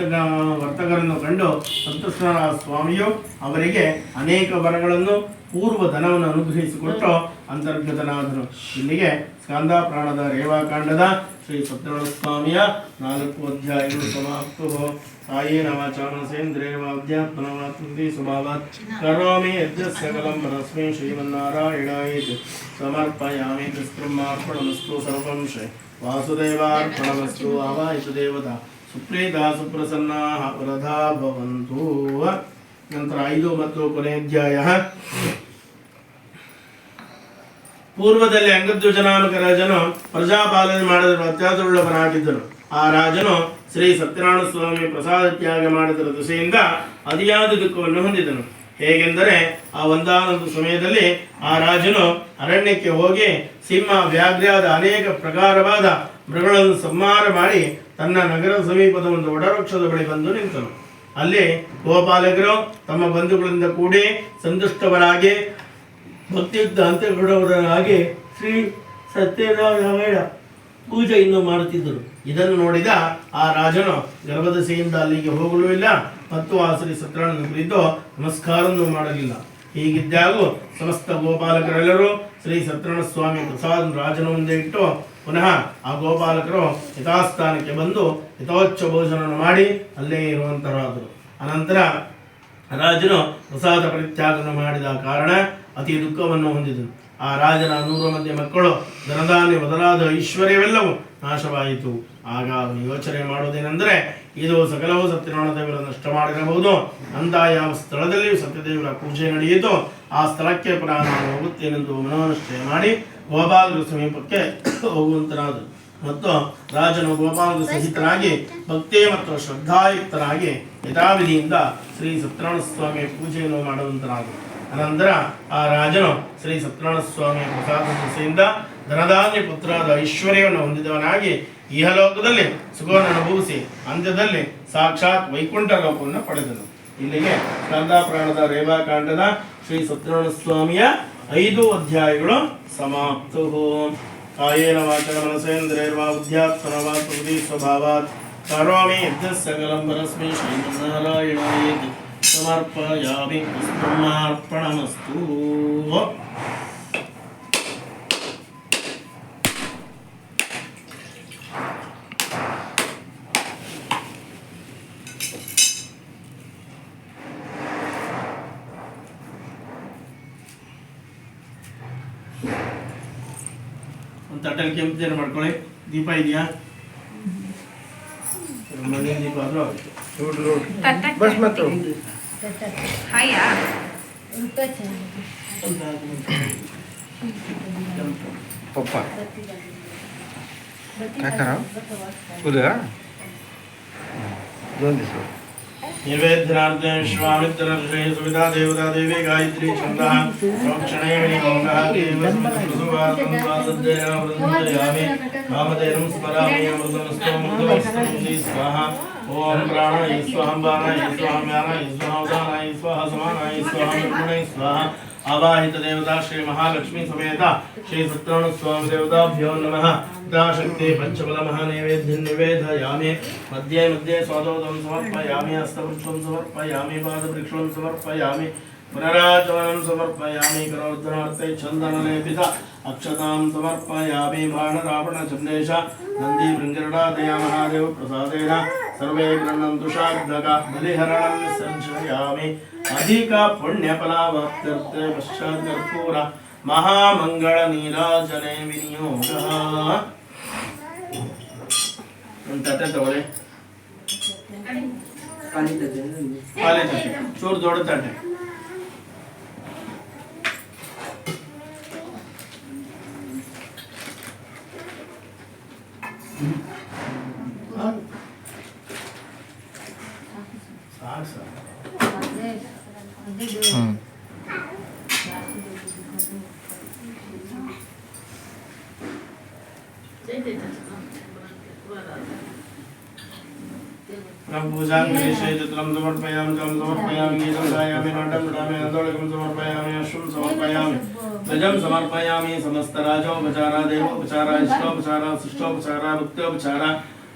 ವರ್ತಕರನ್ನು ಕಂಡು ಸಂತುಷ್ಟನಾದ ಸ್ವಾಮಿಯು ಅವರಿಗೆ ಅನೇಕ ವರಗಳನ್ನು ಪೂರ್ವ ಧನವನ್ನು ಅನುಗ್ರಹಿಸಿಕೊಟ್ಟು ಅಂತರ್ಗತನಾದನು. ಇಲ್ಲಿಗೆ ಸ್ಕಂದ ಪ್ರಾಣದ ರೇವಾಕಾಂಡದ ಶ್ರೀ ಸತ್ಯನಾರಾಯಣ ಸ್ವಾಮಿಯ 4 ಅಧ್ಯಾಯಗಳು ಸಮಾಪ್ತವು. ಕಾಯೇನ ವಾಚಾ ಮನಸೇಂದ್ರಿಯರ್ವಾ ಅಧ್ಯಾತ್ಮನವಾತ್ಮತಿ ಸ್ವಭಾವಾತ್ ಕರೋಮಿ ಯಜ್ಞಸ್ಯ ಸಕಲಂ ಪರಸ್ಮೈ ಶ್ರೀಮನ್ನಾರಾಯಣಾಯೇತಿ ಸಮರ್ಪಯಾಮಿ. ತಸ್ಬ್ರಹ್ಮಾರ್ಪಣಮಸ್ತು ಸರ್ವಂ ಶ್ರೀ ವಾಸುದೇವಾರ್ಪಣಮಸ್ತು. ಆವಾಯಿತು ದೇವತಾ ಸುಪ್ರೀತಾ ಸುಪ್ರಸನ್ನಾಃ ವರದಾ ಭವಂತು. ನಂತರ 5 ಮತ್ತು ಕೊನೆಯ ಅಧ್ಯಾಯ. ಪೂರ್ವದಲ್ಲಿ ಅಂಗಧ್ವಜ ನಾಮಕ ರಾಜನು ಪ್ರಜಾಪಾಲನೆ ಮಾಡಲು ಅತ್ಯಾಚಾರವುಳ್ಳವನಾಗಿದ್ದನು. ಆ ರಾಜನು ಶ್ರೀ ಸತ್ಯನಾರಾಯಣ ಸ್ವಾಮಿ ಪ್ರಸಾದ ತ್ಯಾಗ ಮಾಡಿದ ದೆಸೆಯಿಂದ ಅತಿಯಾದ ದುಃಖವನ್ನು ಹೊಂದಿದನು. ಹೇಗೆಂದರೆ ಆ ಒಂದಾನೊಂದು ಸಮಯದಲ್ಲಿ ಆ ರಾಜನು ಅರಣ್ಯಕ್ಕೆ ಹೋಗಿ ಸಿಂಹ, ವ್ಯಾಘ್ರಾದ ಅನೇಕ ಪ್ರಕಾರವಾದ ಮೃಗಗಳನ್ನು ಸಂಹಾರ ಮಾಡಿ ತನ್ನ ನಗರ ಸಮೀಪದ ಒಂದು ವಟವೃಕ್ಷದ ಬಳಿ ಬಂದು ನಿಂತನು. ಅಲ್ಲಿ ಗೋಪಾಲಕರು ತಮ್ಮ ಬಂಧುಗಳಿಂದ ಕೂಡಿ ಸಂತುಷ್ಟವರಾಗಿ ಭಕ್ತಿಯುಕ್ತ ಅಂತ್ಯಗೊಳ್ಳುವುದರಾಗಿ ಶ್ರೀ ಸತ್ಯನಾರಾಯಣ ಪೂಜೆಯನ್ನು ಮಾಡುತ್ತಿದ್ದರು. ಇದನ್ನು ನೋಡಿದ ಆ ರಾಜನು ಗರ್ಭದಸೆಯಿಂದ ಅಲ್ಲಿಗೆ ಹೋಗಲೂ ಇಲ್ಲ ಮತ್ತು ಆ ಶ್ರೀ ಸತ್ಯನಾರಾಯಣನ ಕುರಿತು ನಮಸ್ಕಾರವನ್ನು ಮಾಡಲಿಲ್ಲ. ಹೀಗಿದ್ದಾಗೂ ಸಮಸ್ತ ಗೋಪಾಲಕರೆಲ್ಲರೂ ಶ್ರೀ ಸತ್ಯನಾರಾಯಣ ಸ್ವಾಮಿ ಪ್ರಸಾದ ರಾಜನ ಮುಂದೆ ಇಟ್ಟು ಪುನಃ ಆ ಗೋಪಾಲಕರು ಯಥಾಸ್ಥಾನಕ್ಕೆ ಬಂದು ಯಥೋಚ್ಛ ಭೋಜನವನ್ನು ಮಾಡಿ ಅಲ್ಲೇ ಇರುವಂತರಾದರು. ಅನಂತರ ರಾಜನು ಪ್ರಸಾದ ಪರಿತ್ಯಾಗವನ್ನು ಮಾಡಿದ ಕಾರಣ ಅತಿ ದುಃಖವನ್ನು ಹೊಂದಿದನು. ಆ ರಾಜನ 100 ಮಂದಿ ಮಕ್ಕಳು, ಧನಧಾನ್ಯ ಮೊದಲಾದ ಐಶ್ವರ್ಯವೆಲ್ಲವೂ ನಾಶವಾಯಿತು. ಆಗ ಅವನು ಯೋಚನೆ ಮಾಡುವುದೇನೆಂದರೆ, ಇದು ಸಕಲವೂ ಸತ್ಯನಾರಾಯಣ ದೇವರ ನಷ್ಟ ಮಾಡಿರಬಹುದು. ಅಂತ ಯಾವ ಸ್ಥಳದಲ್ಲಿ ಸತ್ಯದೇವರ ಪೂಜೆ ನಡೆಯಿತು ಆ ಸ್ಥಳಕ್ಕೆ ಪುನಃ ನಾನು ಹೋಗುತ್ತೇನೆಂದು ಮನೋನಿಶ್ಚಯ ಮಾಡಿ ಗೋಪಾಲಕರ ಸಮೀಪಕ್ಕೆ ಹೋಗುವಂತನಾದರು. ಮತ್ತು ರಾಜನು ಗೋಪಾಲಕರ ಸಹಿತನಾಗಿ ಭಕ್ತಿ ಮತ್ತು ಶ್ರದ್ಧಾಯುಕ್ತನಾಗಿ ಯಥಾವಿಧಿಯಿಂದ ಶ್ರೀ ಸತ್ಯನಾರಾಯಣ ಸ್ವಾಮಿಯ ಪೂಜೆಯನ್ನು ಮಾಡುವಂತನಾದರು. ಅನಂತರ ಆ ರಾಜನು ಶ್ರೀ ಸತ್ಯನಾರಾಯಣ ಸ್ವಾಮಿಯ ಪ್ರಸಾದ ದೆಸೆಯಿಂದ ಧನಧಾನ್ಯ ಪುತ್ರಾದ ಐಶ್ವರ್ಯವನ್ನು ಹೊಂದಿದವನಾಗಿ ಇಹಲೋಕದಲ್ಲಿ ಸುಖವನ್ನು ಅನುಭವಿಸಿ ಅಂತ್ಯದಲ್ಲಿ ಸಾಕ್ಷಾತ್ ವೈಕುಂಠ ಲೋಕವನ್ನು ಪಡೆದನು. ಇಲ್ಲಿಗೆ ಸ್ಕಂದ ಪ್ರಾಣದ ರೇವಾಕಾಂಡದ ಶ್ರೀ ಸತ್ಯನಾರಾಯಣ ಸ್ವಾಮಿಯ 5 ಅಧ್ಯಾಯಗಳು ಸಮಾಪ್ತು. ಕಾಯೇನ ವಾಚನ ಮನಸೇಂದ್ರಿಯರ್ವಾ ಬುದ್ಧ್ಯಾತ್ಮನ ವಾ ಪ್ರಕೃತಿ ಸ್ವಭಾವಾತ್ ಕರೋಮಿ ಯದ್ಯಸ್ಯ ಸಕಲಂ ಪರಸ್ಮೈ ಶ್ರೀಮನ್ನಾರಾಯಣಾಯೇತಿ ಸಮರ್ಪಯಾಮಿ. ಬ್ರಹ್ಮಾರ್ಪಣಮಸ್ತು. ಒಂದು ತಟ್ಟಲ್ಲಿ ಕೆಂಪು ಜನ ಮಾಡ್ಕೊಳ್ಳಿ. ದೀಪ ಇದೆಯಾ? ಮನೆ ದೀಪ ಆದ್ರೂ ಆಗುತ್ತೆ. बस मत रो हाय यार पप्पा काय करा उद्या दोन दिवस निर्वेद्यनार्दन स्वामित्रर्षे सुविधा देवता देवी गायत्री छन्दः प्रोक्षणे विनियोगः देवस्मृतुवार्तं स्वासद्यया वृन्दयामि कामधेनुं स्मरामि अमृतमस्तमृतमस्तं श्री स्वाहा. ओम प्राणाय स्वाहा बाणाय स्वाहा ज्ञानाय स्वाहा उदानाय स्वाहा समानाय स्वाहा निर्गुणाय स्वाहा. आवाहित देवता श्री महालक्ष्मी समेत श्री सत्यनारायण स्वामी देवताभ्यो नमः. शक्ति पंचबल महानैवेद्यं निवेदयामि. मध्ये मध्ये स्वादोदं समर्पयामि. हस्तपुष्पं समर्पयामि. पादवृक्षं समर्पयामि. पुनराचमनं समर्पयामि. करोद्धरार्थे चन्दनलेपित अक्षतां समर्पयामि. बाणरावणचन्देश नन्दी भृङ्गरुडादया महादेव प्रसादेन सर्वे गृह्णन्तु शाब्दका बलिहरणं विसर्जयामि. अधिक पुण्यफलावाप्त्यर्थे पश्चात् कर्पूर महामंगल नीराजने विनियोगः. ಒಂದು ತಟ್ಟೆ ತಗೊಳ್ಳಿ. ಖಾಲಿ ತಟ್ಟೆ ಚೂರು ದೊಡ್ಡ ತಟ್ಟೆ. पूजां विशेषितं समर्पयामि. जलं समर्पयामि. गीतं गायामि. नाट्यं पठामि. नन्दोलिकं समर्पयामि. अश्वं समर्पयामि. ध्वजं समर्पयामि. समस्तराजोपचारा देवोपचारा इष्टोपचारा शिष्टोपचारा भक्त्योपचारा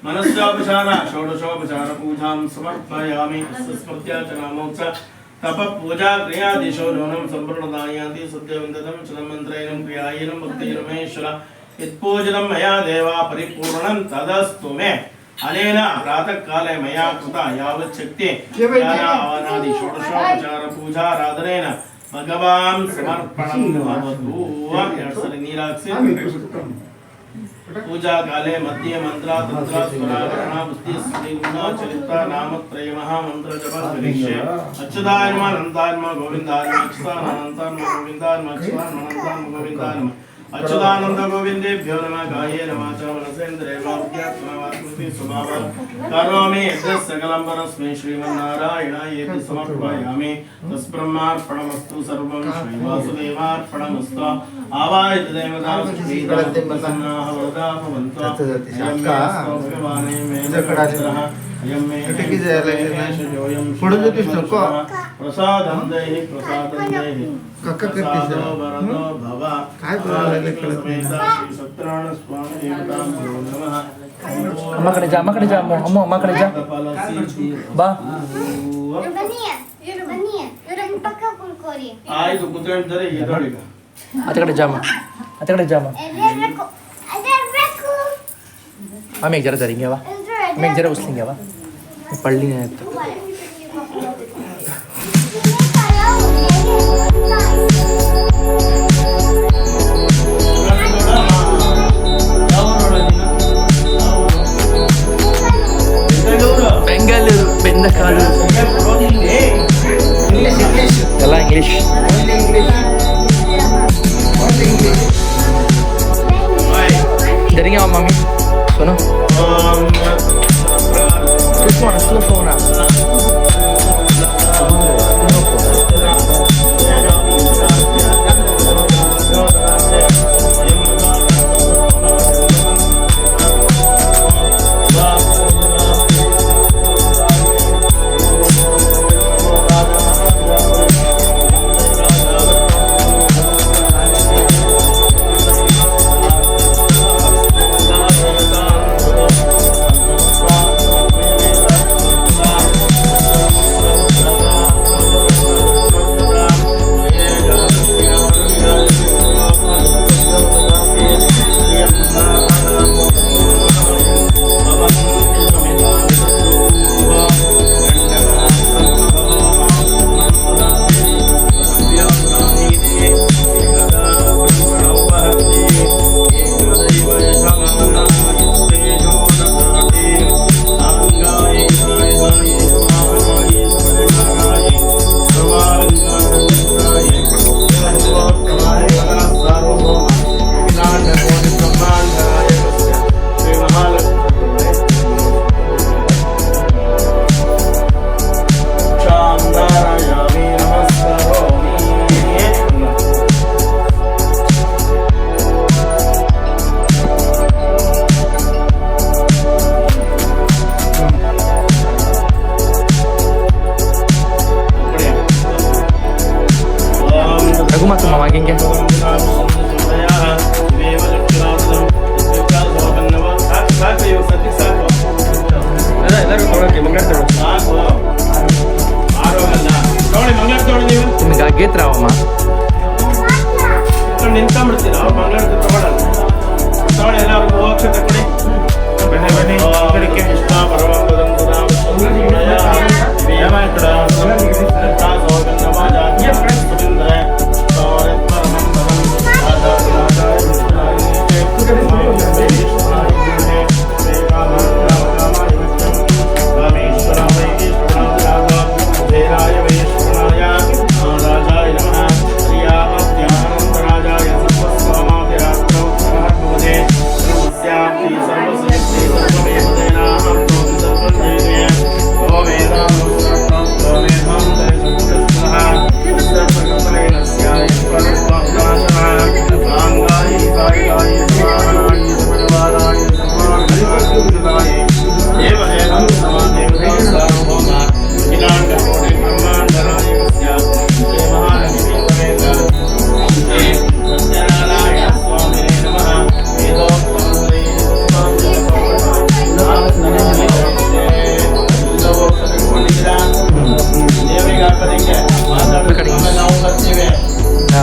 मनस्योपचारा षोडशोपचार पूजां समर्पयामि. स्मृत्याचनामोक्ष तप पूजा क्रियादिशो नूनं सम्पूर्णदायाति सद्यविन्दतं चलमन्त्रैनं क्रियायनं भक्तिरमेश्वर यत्पूजितं मया देवा परिपूर्णं तदस्तु मे. अनेन प्रातः काले मया कृता यावत् शक्ति आवाहनादि षोडशोपचार पूजा आराधनेन भगवान् समर्पणं भवतु. यार्सरि नीराक्षि पूजा काले मध्ये मंत्र तंत्र स्वराकरण बुद्धि स्मृति गुण चरित्र नामत्रय महामंत्र जप करिष्ये. अच्युताय नमः. अनंताय नमः. गोविंदाय नमः. अच्युताय अनंताय नमः. गोविंदाय नमः. अच्युताय अनंताय नमः. गोविंदाय नमः. अच्युतानंद गोविंदेभ्यो नमः. कायेन वाचा मनसेन्द्रियर्वा बुद्ध्यात्मना वा प्रकृति स्वभावात् करोमि यद्यस्य सकलं परस्मै श्रीमन्नारायणायेति समर्पयामि. तस्ब्रह्मार्पणमस्तु. सर्वं श्रीवासुदेवार्पणमस्तु. आवाहित देवता श्रीप्रसन्नाः वरदा भवन्तु. प्रसादं देहि प्रसादं देहि प्रसादो वरदो भव. समेत श्री सत्यनारायण स्वामी देवताभ्यो नमः. ಅಮ್ಮ ಕಡೆ ಜಾ ಅಮ್ಮ ಕಡೆ ಜಾ ಬಾ. ಆಯ್ತು ಕುತ್ಕೊಂಡಿದ್ದಾರೆ ಎದೊಳಿಗ ಆಚೆ ಕಡೆ ಜಾಮ ಆಮೇಲೆ ಜರ ಹಿಂಗೆ ಬಾ. ಆಮೇಲೆ ಜರ ಉಸ್ಲಿಂಗೆ ಬಾ. ಪಳ್ಳಿ ಆಯ್ತು. ಬೆಂಗಳೂರು ಬೆಂದಕಾಡು ಎಲ್ಲ ಇಂಗ್ಲೀಷ್. जरिए मम्मी सुनो तू फोन ರಘು ಮಾತು ಮಾವ ಹಿಂಗೆ ಎಲ್ಲರೂ ತೊಗೊಳಕ್ಕೆ ಮಂಗಳ ನಿಮ್ಗೆ ಆಗೇತ್ ರಾವಮ್ಮ ನಿಂತ್ಕೊಂಡ್ಬಿಡ್ತೀರ ಅವ್ರು ಮಂಗಳ ತಗೊಳಲ್ಲ ತಗೊಳ್ಳಿ ಎಲ್ಲರಿಗೂ ಹೋಗ್ತದೆ ಕೊಡಿ ಬನ್ನಿ ಬನ್ನಿ ಕಡೆಗೆ ಇಷ್ಟ ಪರವಂತದಂ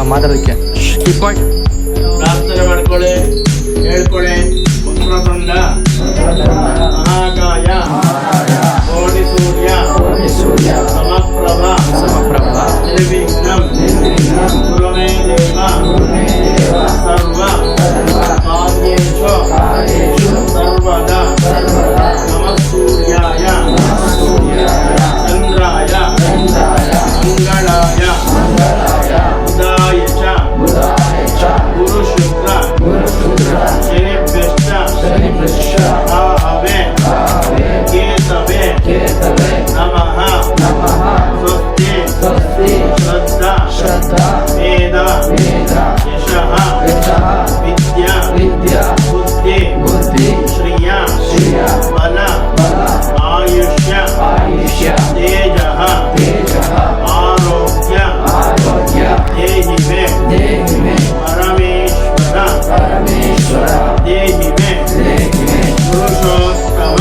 ಮಾತಾಡೋದಕ್ಕೆ ಪ್ರಾರ್ಥನೆ ಮಾಡ್ಕೊಳ್ಳಿ ಹೇಳ್ಕೊಳ್ಳಿ ವಕ್ರತುಂಡ ಮಹಾಕಾಯ ಕೋಟಿ ಸೂರ್ಯ ಸಮಪ್ರಭ ನಿರ್ವಿಘ್ನಂ ಕುರು ಮೇ ದೇವ ಸರ್ವ ಕಾರ್ಯೇಷು ಸರ್ವದಾ ನಮಃ ಸೂರ್ಯಾಯ ಚಂದ್ರಾಯ ಮಂಗಳಾಯ ಬುಧಾಯ ಚ ಗುರು ಶುಕ್ರ ಶನಿಭ್ಯಶ್ಚ ರಾಹವೇ ಕೇತವೇ ನಮಃ ಸ್ವಸ್ತಿ ಶ್ರದ್ಧಾ ವೇದ ಯಶಃ ವಿದ್ಯಾ ಬುದ್ಧಿ ಶ್ರಿಯ ಬಲ ಆಯುಷ್ಯ ತೇಜಃ ಆರೋಗ್ಯ ದೇಹಿ ಮೇ ಪರಮೇಶ್ವರ ದೇಹಿ ಮೇ ಪುರುಷೋತ್ತಮ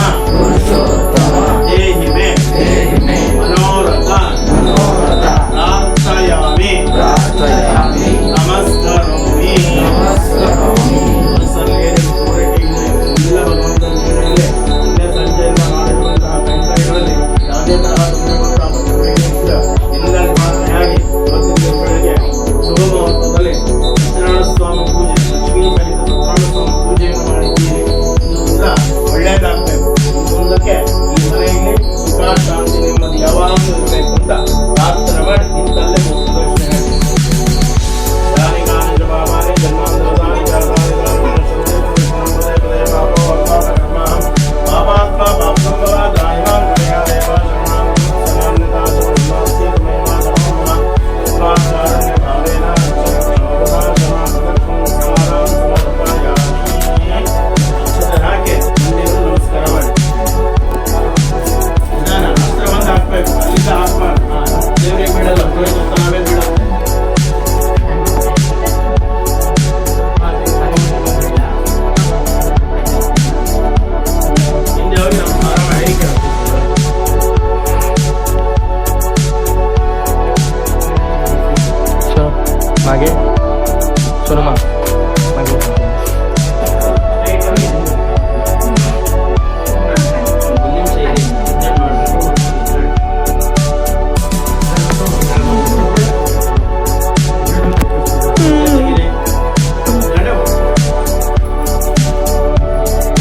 ದೇಹಿ ಮೇ ಮನೋರಥ ಪ್ರಾರ್ಥಯಾಮಿ ನಮಸ್ಕರೋಮಿ ಎಲ್ಲ ಭಗವಂತನ ಮೇಲೆ ನಿನ್ನೆ ಸಂಜೆಯಿಂದ ಮಾಡಿರುವಂತಹ ಕೈಂಕರ್ಯಗಳಲ್ಲಿ ಯಾವುದೇ ತರಹ ಎಲ್ಲ ಪ್ರಾರ್ಥನೆಯಾಗಿ ಇವತ್ತಿನ ಬೆಳಗ್ಗೆ ಶುಭ ಮುಹೂರ್ತದಲ್ಲಿ ಸತ್ಯನಾರಾಯಣ ಸ್ವಾಮಿ ಪೂಜೆ ಲಕ್ಷ್ಮೀ ಸಹಿತ ಸತ್ಯನಾರಾಯಣ ಸ್ವಾಮಿ ಪೂಜೆಯನ್ನು ಮಾಡಿದ್ದೀರಿ ಇದರಿಂದ ಒಳ್ಳೆಯದಾಗಬೇಕು ಮುಂದಕ್ಕೆ ಈ ಮನೆಯಲ್ಲಿ ಸುಖ ಶಾಂತಿ ನೆಮ್ಮದಿ ಯಾವಾಗಲೂ ಇರಬೇಕು ಅಂತ ಪ್ರಾರ್ಥನೆ ಮಾಡಿ ನಿಂತಲ್ಲೇ ಮುಖ್ಯದರ್ಶನ ಹೇಳ್ತೀನಿ ದಾನಿ ಗಾನಿ ಜಪಾಮಾನಿ ಜನ್ಮಾಂತರದಾನಿ ಜಾತಾನಿ ದಾನಿ ಶ್ರದ್ಧೆ ಪದೇ ಪಾಪೋತ್ಪಾದ ಪಾಪಾತ್ಮ ಪಾಪಸಂಭವ ದಾಯಿಮಾನ್ ಗಣಯ ದೇವ ಶರಣಾಂ ಸಮಾನ್ಯತಾ ಶರಣಾಸ್ತಿ ಮೇವ ನಮಃ ಸ್ವಾಚಾರಣ್ಯ ಭಾವೇನ ಅವತಾಶನ ಪ್ರದಕ್ಷಿಣ ಸಮಾರಾಂ ಸಮರ್ಪಯಾಮಿ ಹಾಗೆ ಮುಂದಿನ ನಮಸ್ಕಾರ ಮಾಡಿ ನಿಧಾನ ಅಸ್ತ್ರ ಬಂದು ಹಾಕ್ಬೇಕು ಅಲ್ಲಿಂದ ಹಾಕ್ಬಾರ್ದು ದೇವರಿಗೆ ಬಿಡಲ್ಲ ಪುರೋಹಿತ ನಾವೇ ಬಿಡಲ್ಲ ಹಿಂದೆ ಹೋಗಿ ನಮಸ್ಕಾರ ಮಾಡಿ ಸೊ ಮಾಗೆ ಸೋನಮ್ಮ ಮಾಗೆ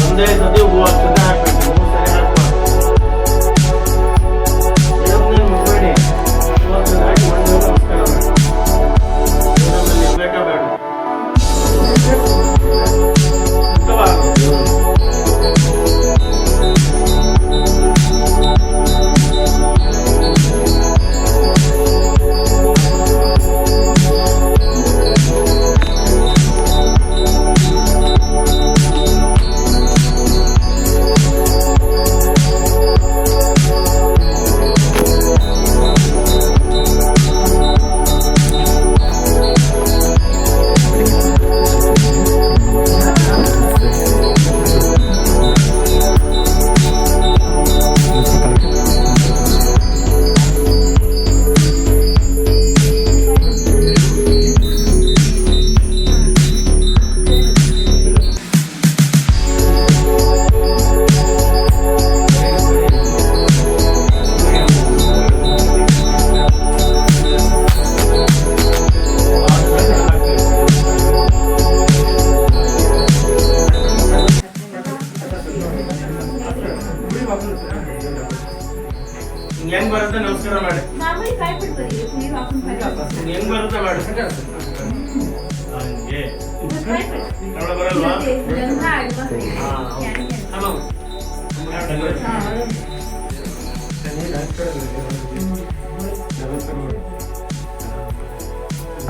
ಒಂದೇ ಸತಿ ಹೂವು ಹಚ್ಚದೆ ಹಾಕ್ಬೇಕು 3 ಸರಿ ಹಾಕ್ಬಾರ್ದು ಮುಟ್ಬೇಡಿ ಹೂವು ಹಚ್ಚದೆ ಹಾಕಿ ಮಂಡಿ ನಮಸ್ಕಾರ ಮಾಡಿ ಇರ್ಬೇಕಾ ಬೇಡ ಹಂಗೆ ಕನ್ನಡ ಬರಲ್ವಾ?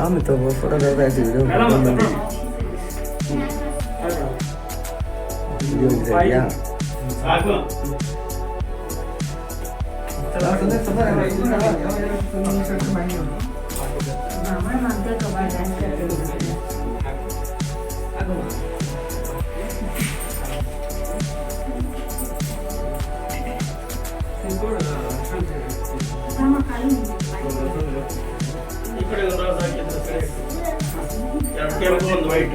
आम्ही तो फोटो काढायची व्हिडिओ ಸಾಕು. ಈ ಕಡೆ ಒಂದು ರೋಸ್ ಹಾಕಿದ್ರೆ ಸರಿ. ಎರಡು ಕೆಂಪು ಒಂದು ವೈಟ್.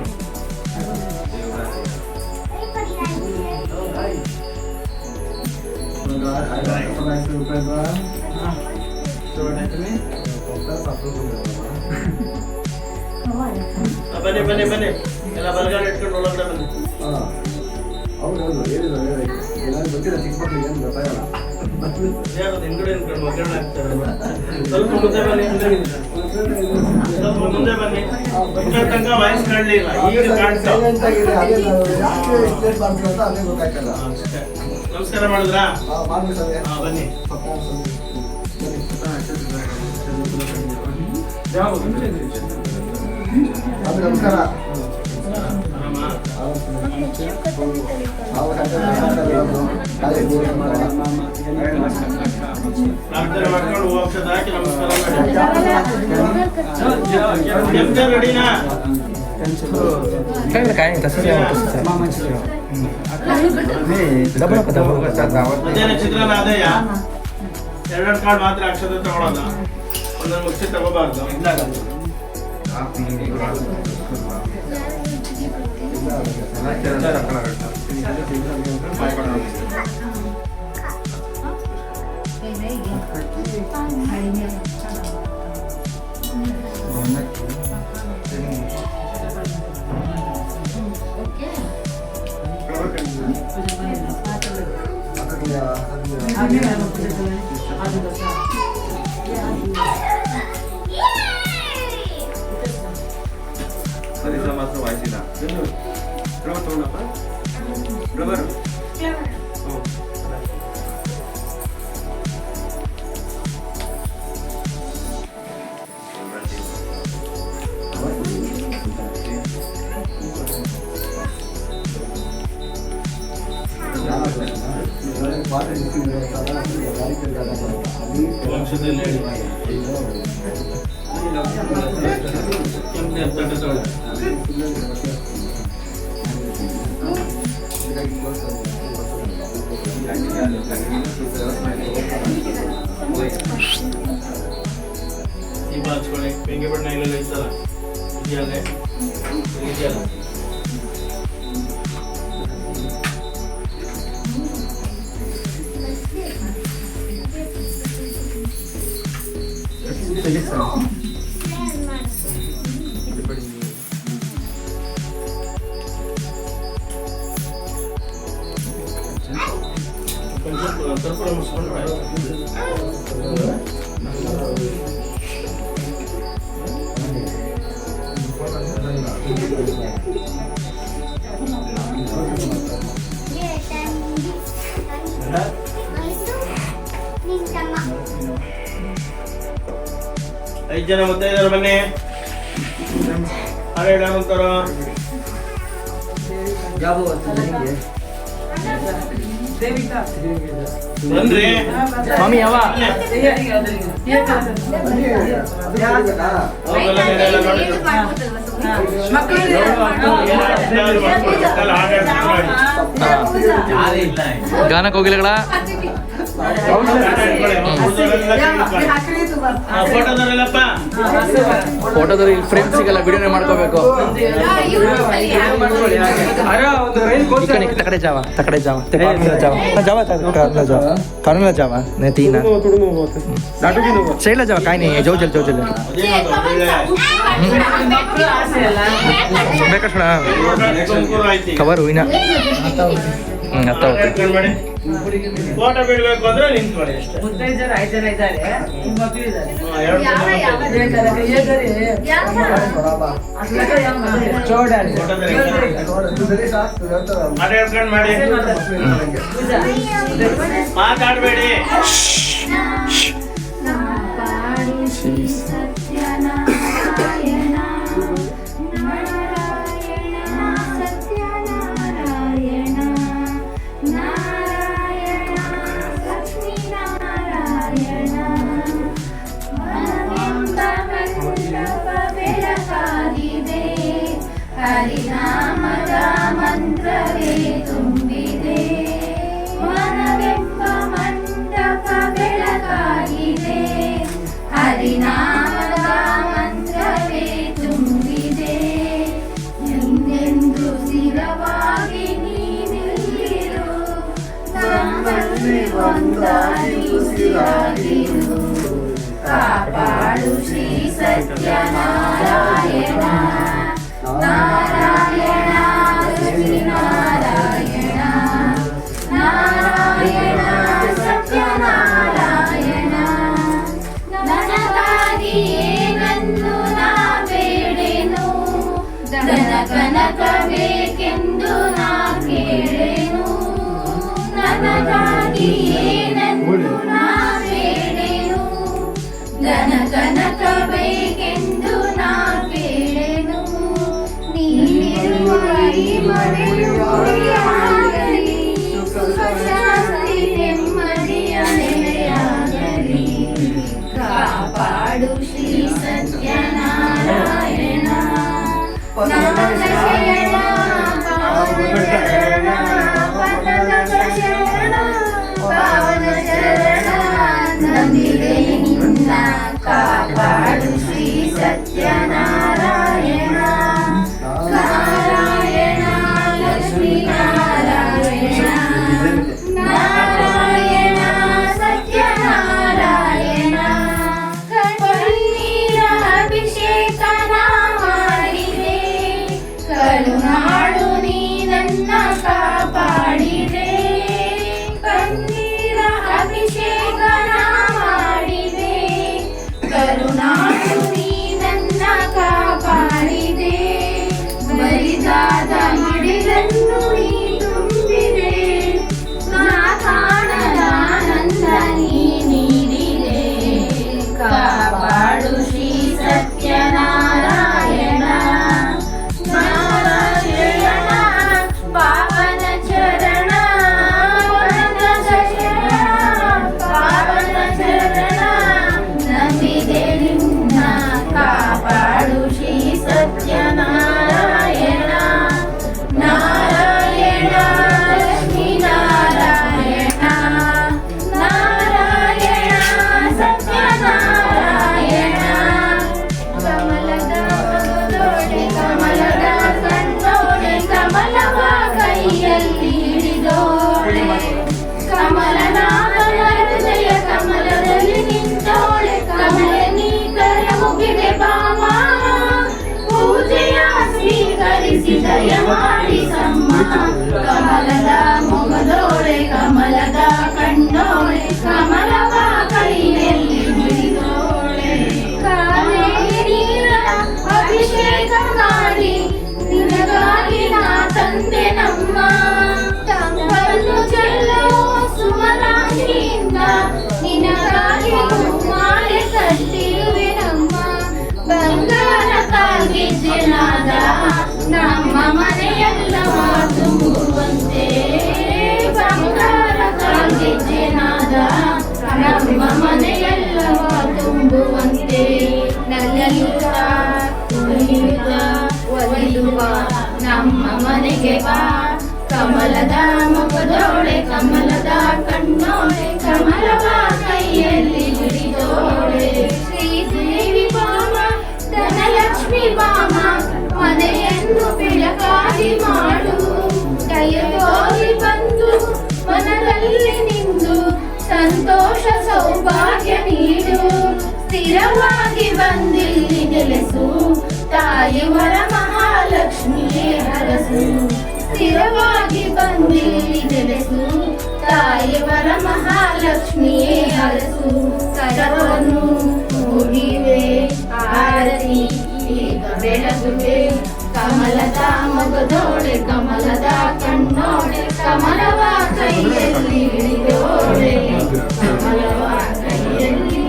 ಬನ್ನಿ ಬನ್ನಿ ಬನ್ನಿ ಎಲ್ಲ ಬಲಗಾಲ ಇಟ್ಕೊಂಡು ಒಳಗಡೆ ಬನ್ನಿ. ಹೌದೌದು ಏನಾದ್ರು ಗೊತ್ತಿಲ್ಲ ಚಿಕ್ಕ ಮಕ್ಕಳಿಗೆ ಏನು ಗೊತ್ತಾಗಲ್ಲ. ಯಾವ್ದು ಹಿಂದ್ಗಡೆ ನಿಂತ್ಕೊಂಡು ಒಗ್ಗರಣೆ ಹಾಕ್ತಾರಲ್ಲ. ಸ್ವಲ್ಪ ಮುಂದೆ ಬನ್ನಿ ಸ್ವಲ್ಪ ಮುಂದೆ ಬನ್ನಿ. ಇಷ್ಟೊತ್ತು ತನಕ ವಾಯ್ಸ್ ಕಾಣಲಿಲ್ಲ, ಈಗ ಕಾಣ್ತಾವ. ಅಷ್ಟೇ. ನಮಸ್ಕಾರ ಮಾಡಿದ್ರಾ? ಬನ್ನಿ. ನಮಸ್ಕಾರ. ಆರಾಮ? ಪ್ರಾರ್ಥನೆ ಮಾಡ್ಕೊಂಡು ಹೂ ಅಕ್ಷತೆ ಹಾಕಿ ನಮಸ್ಕಾರ ಮಾಡಿ. ಕೆಂಪು ರೆಡಿನಾ? काय नाही तसं ಮಧ್ಯಾಹ್ನ ಚಿತ್ರಾನ್ನ ಅದೇಯ? ಎರಡೆರಡು ಕಾರ್ಡ್ ಮಾತ್ರ ಅಕ್ಷತೆ ತಗೊಳ್ಳೋದ, ಒಂದೊಂದು ಮುಚ್ಚಿ ತಗೋಬಾರ್ದು. ಸರಿಸ ಮಾತ್ರ ವಾಯಿಸಿಲ್ಲ ಫ್ಲವರ್ ತಗೊಂಡಪ್ಪ ಫ್ಲವರ್ ವಂಶದಲ್ಲಿ ಹೇಳಿ. ಕೆಂಪು ತಟ್ಟೆ ತಗೊಳ್ಳಿ. ದೀಪ ಹಚ್ಕೊಳ್ಳಿ. ಬೆಂಕಿ ಬಣ್ಣ ಇಲ್ಲೆಲ್ಲ ಇತ್ತಲ್ಲ ಇದೆಯಲ್ಲೇ ಇದೆಯಲ್ಲ. ಸ್ವಲ್ಪ ಮುಗಿಸ್ಕೊಂಡು ಐದು ಜನ ಮುತ್ತೈದೆಯರು ಬನ್ನಿ. ಹಾಡು ಹೇಳೋಂತಾರೋ ಬನ್ರಿ. ಸ್ವಾಮಿ ಯಾವ ಗಾನ ಕೋಗಿಲೆಗಳ ಫೋಟೋದವರೆಲ್ಲಪ್ಪ ಫೋಟೋದಲ್ಲಿ ಫ್ರೇಮ್ ಸಿಗಲ್ಲ, ವಿಡಿಯೋನೇ ಮಾಡ್ಕೋಬೇಕು. तकड़े जावा जावा कानून जावा नहीं तीन सही जावा काई नहीं है जो जल बेकार खबर हुई ना ಹೇಳ್ಕೊಂಡ್ ಮಾಡಿ. ಫೋಟೋ ಬಿಡ್ಬೇಕು ಅಂದ್ರೆ ನಿಂತ್ಕೊಳ್ಳಿ ಅಷ್ಟೇ. ಮುತ್ತೈದರು 5 ಜನ ಇದ್ದಾರೆ, ಮಕ್ಕಳು ಇದ್ದಾರೆ. ಎರಡು ಯಾವ ಜನ ಯಾವ ಚೋಡಾಡಿ ಫೋಟೋದಲ್ಲಿ ಮಾತು ಹೇಳ್ಕೊಂಡ್ ಮಾಡಿ. ಮಾತಾಡ್ಬೇಡಿ. ಹರಿನಾಮದ ಮಂತ್ರವೇ ತುಂಬಿದೆ, ಮನವೆಂಬ ಮಂಟಪ ಬೆಳಕಾಗಿದೆ. ಹರಿನಾಮದ ಮಂತ್ರವೇ ತುಂಬಿದೆ, ಎಂದೆಂದು ಸ್ಥಿರವಾಗಿ ನೀನಿರು, ನಮ್ಮಲ್ಲಿ ಒಂದಾಗಿ ಉಸಿರಾಗಿರು. ಕಾಪಾಡು ಶ್ರೀ ಸತ್ಯನಾರಾಯಣ, ನಾರಾಯಣ ಲಕ್ಷ್ಮೀನಾರಾಯಣ, ನಾರಾಯಣ ಸತ್ಯನಾರಾಯಣ. ನನಗಾಗಿಯೇ ನನ್ನು ನಾ ಬೇಡೆನು, ಧನ ಕನಕ ಬೇಕೆಂದು ನಾ ಕೇಳೆನು. ನನಗಾಗಿಯೇ ನನ್ನು ನಾ ಬೇಡೆನು, ಧನ ಕನಕ ಬೇಕೆಂದು ನಾ ಕೇಳೆನು. ನೀನಿರುವ ಈ ಮನೆಯು ಮುಡಿಯಾಗಲಿ, ಸುಖ ಶಾಂತಿ ನೆಮ್ಮದಿಯ ನೆಲೆಯಾಗಲಿ. ಕಾಪಾಡು ಶ್ರೀ ಸತ್ಯನಾರಾಯಣ, ನಾದ ಶರಣ ಪಾವನ ಶರಣ, ಪದದ ಶರಣ ಪಾವನ ಶರಣ. ನಂಬಿದೆ ನಿನ್ನ ಕಾಪಾಡು ಶ್ರೀ ಸತ್ಯನಾರಾಯಣ, ನಾರಾಯಣ ಲಕ್ಷ್ಮೀನಾರಾಯಣ, ನಾರಾಯಣ ಸತ್ಯನಾರಾಯಣ. ಕಣ್ಣೀರ ಅಭಿಷೇಕ ನಾ ಮಾಡಿದೆ, ಕರುಣಾಳು ನೀ ನನ್ನ ಕಾಪಾಡಿದೆ. ಕಣ್ಣೀರ ಅಭಿಷೇಕ ನಾ ಮಾಡಿದೆ, ಕರುಣಾಳು ನೀ ನನ್ನ ಕಾಪಾಡಿದೆ. ಬರಿದಾದ ಮಡಿಲನ್ನು ನೀ ತುಂಬಿದೆ, ನಾ ಕಾಣದ ಆನಂದ ನೀ ನೀಡಿದೆ. ಕಾಪಾಡು ಶ್ರೀ ಸತ್ಯನಾರಾಯಣ, ನಾರಾಯಣ ಪಾವನ ಚರಣ, ಪದದ ಶರಣ ಪಾವನ ಚರಣ. ನಂಬಿದೆ ನಿನ್ನ ಕಾಪಾಡು ಶ್ರೀ ಸತ್ಯನಾರಾಯಣ, ನಾರಾಯಣ ಲಕ್ಷ್ಮೀನಾರಾಯಣ, ನಾರಾಯಣ ಸತ್ಯನಾರಾಯಣ. ಕಮಲದ ಮಗದೊಡೆ ಕಮಲದ ಕಣ್ಣೋಡೆ, ಕಮಲವ ಕೈಯಲ್ಲಿ ಹಿಡಿದೋಳೆ. ಕಮಲನಾಮನ ಹೃದಯ ಕಮಲದಲ್ಲಿ ನಿಂತೋಳೆ. ಕಮಲನೀಕರ ಮುಗಿಗೆ ಬಾಮ, ಪೂಜೆಯ ಸ್ವೀಕರಿಸಿ ದಯ ಮಾಡಿಸಮ್ಮ. ಕಮಲದ ಮೊಗದೋಳೆ ಕಮಲದ ಕಣ್ಣೋಳೆ, ಕಮಲವ ಕೈಯಲ್ಲಿ ಹಿಡಿದೋಳೆ. ಕಾವೇರಿ ನೀರ ಅಭಿಷೇಕ ಮಾಡಿ ನಿನಗಾಗಿ ನಾ ತಂದೆ ನಮ್ಮ. ತಂಪನ್ನು ಚೆಲ್ಲೋ ಸುಮರಾಶಿಯಿಂದ ನಿನಗಾಗಿ ಮಾಲೆ ಕಟ್ಟಿರುವೆ ನಮ್ಮ. ಬಂಗಾರ ಕಾಲ್ಗೆಜ್ಜೆನಾದ ನಮ್ಮ ಮನೆಯೆಲ್ಲವ ತುಂಬುವಂತೆ. ಬಂಗಾರ ಕಾಲ್ಗೆಜ್ಜೆನಾದ ನಮ್ಮ ಮನೆಯೆಲ್ಲವ ತುಂಬುವಂತೆ. ನಲಿಯುತ್ತ ಕುಣಿಯುತ್ತ ಒಲಿಯುವ ನಮ್ಮ ಮನೆಗೆ ಬಾ. ಕಮಲದ ಮುಖದೋಳೆ ಕಮಲದ ಕಣ್ಣೋಳೆ, ಕಮಲವ ಕೈಯಲ್ಲಿ ಹಿಡಿದೋಳೆ. ಶ್ರೀದೇವಿ ಬಾಮ ಧನಲಕ್ಷ್ಮಿ ಬಾಮ, ಮನೆಯನ್ನು ಬೆಳಕಾಗಿ ಮಾಡು. ದಯತೋರಿ ಬಂದು ಮನದಲ್ಲಿ ನಿಂದು ಸಂತೋಷ ಸೌಭಾಗ್ಯ ನೀಡು. ಸ್ಥಿರವಾಗಿ ಬಂದಿಲ್ಲಿ ನೆಲೆಸು, ತಾಯಿವರ ಮಹಾಲಕ್ಷ್ಮಿಯೇ ಹರಸು. ಸ್ಥಿರವಾಗಿ ಬಂದಿಲ್ಲಿ ಲಕ್ಷ್ಮಿಯೇ ಹರಸು ಕರವನ್ನು ಮುಗಿವೆ ಆರತಿ ಈಗ ಬೆಳಗುವೆ ಕಮಲದ ಮಗದೋಳೆ ಕಮಲದ ಕಣ್ಣೋಳೆ ಕಮಲವ ಕೈಯಲ್ಲಿ ಹಿಡಿದೋಳೆ ಕಮಲವ ಕೈಯಲ್ಲಿ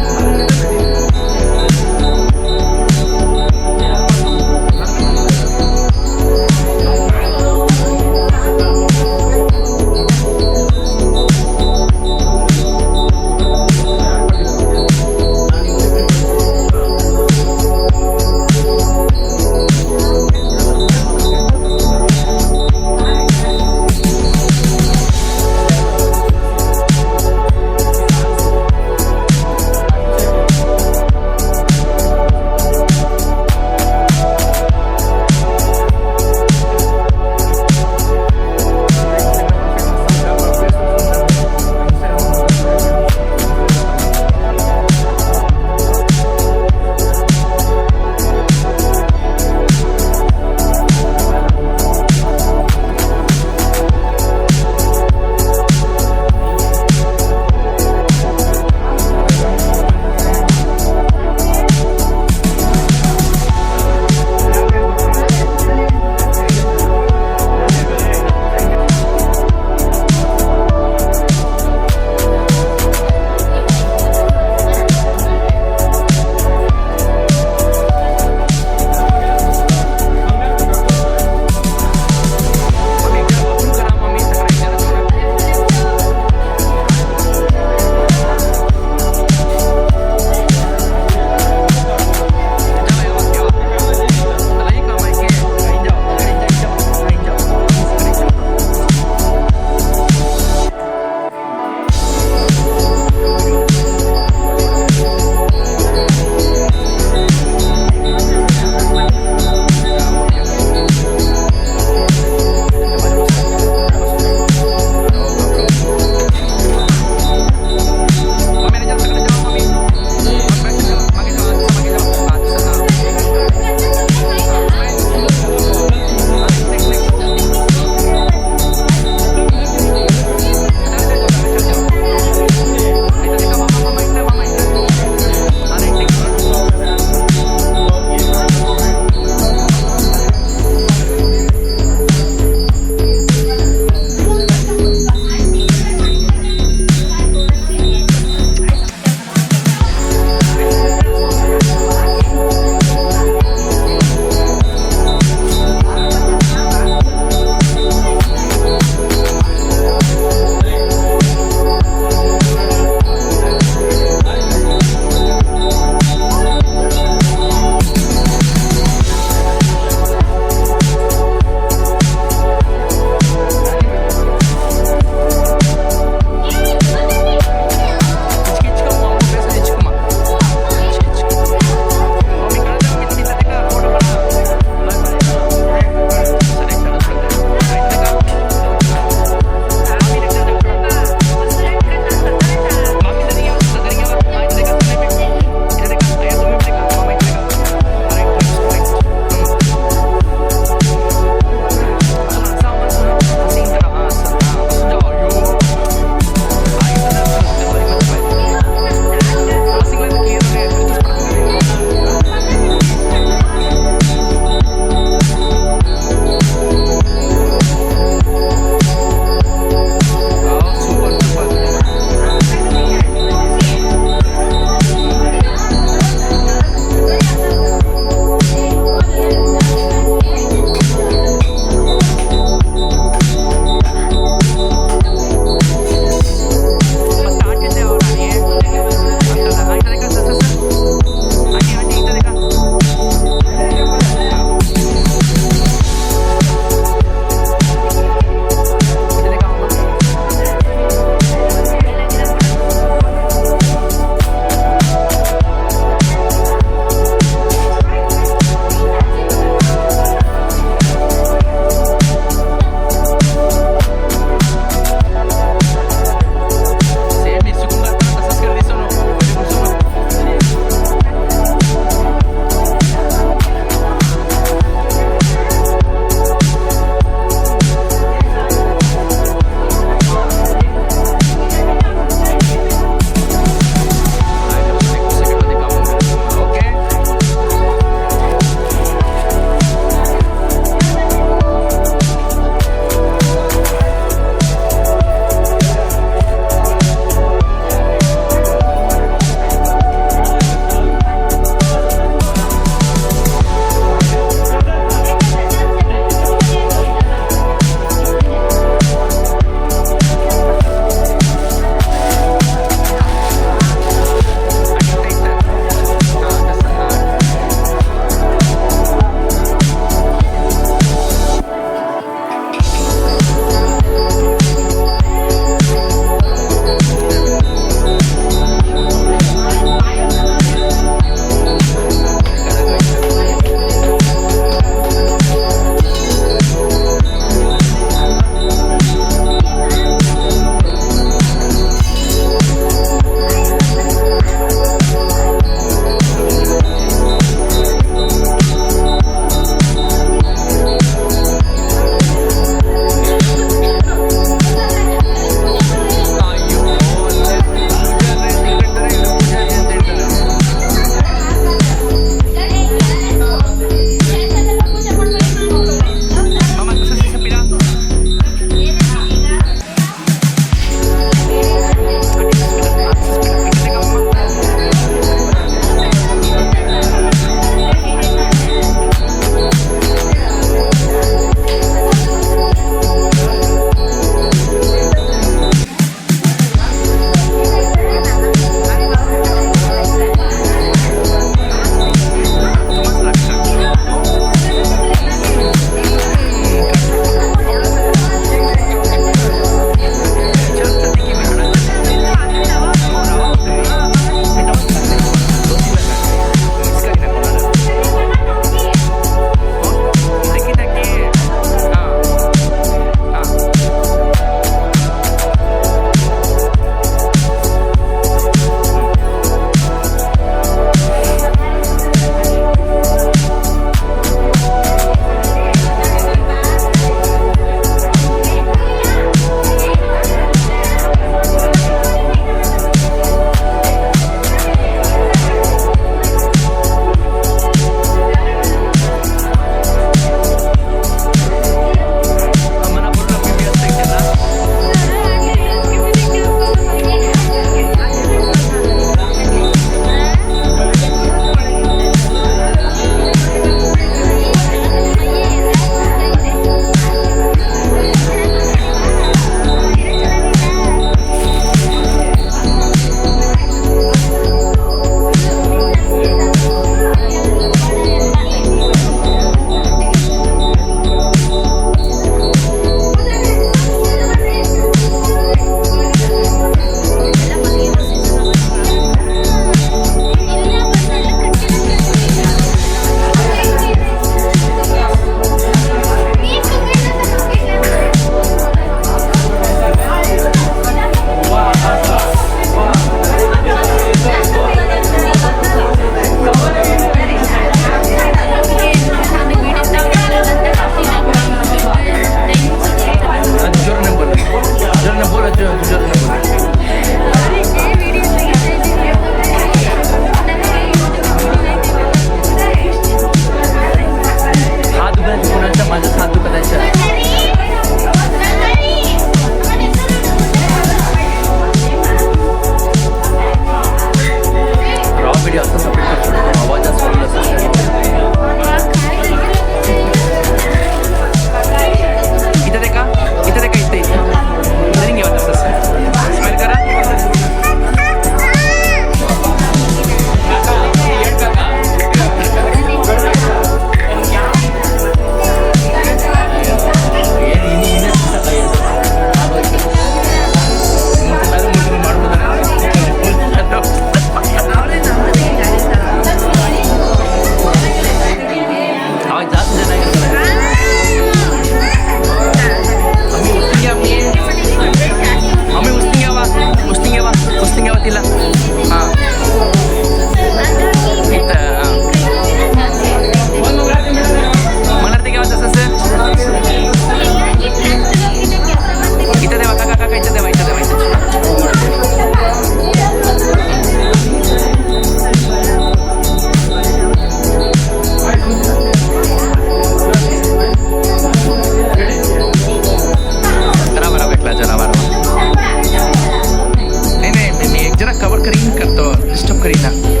करीन करतो डिस्टर्ब करीना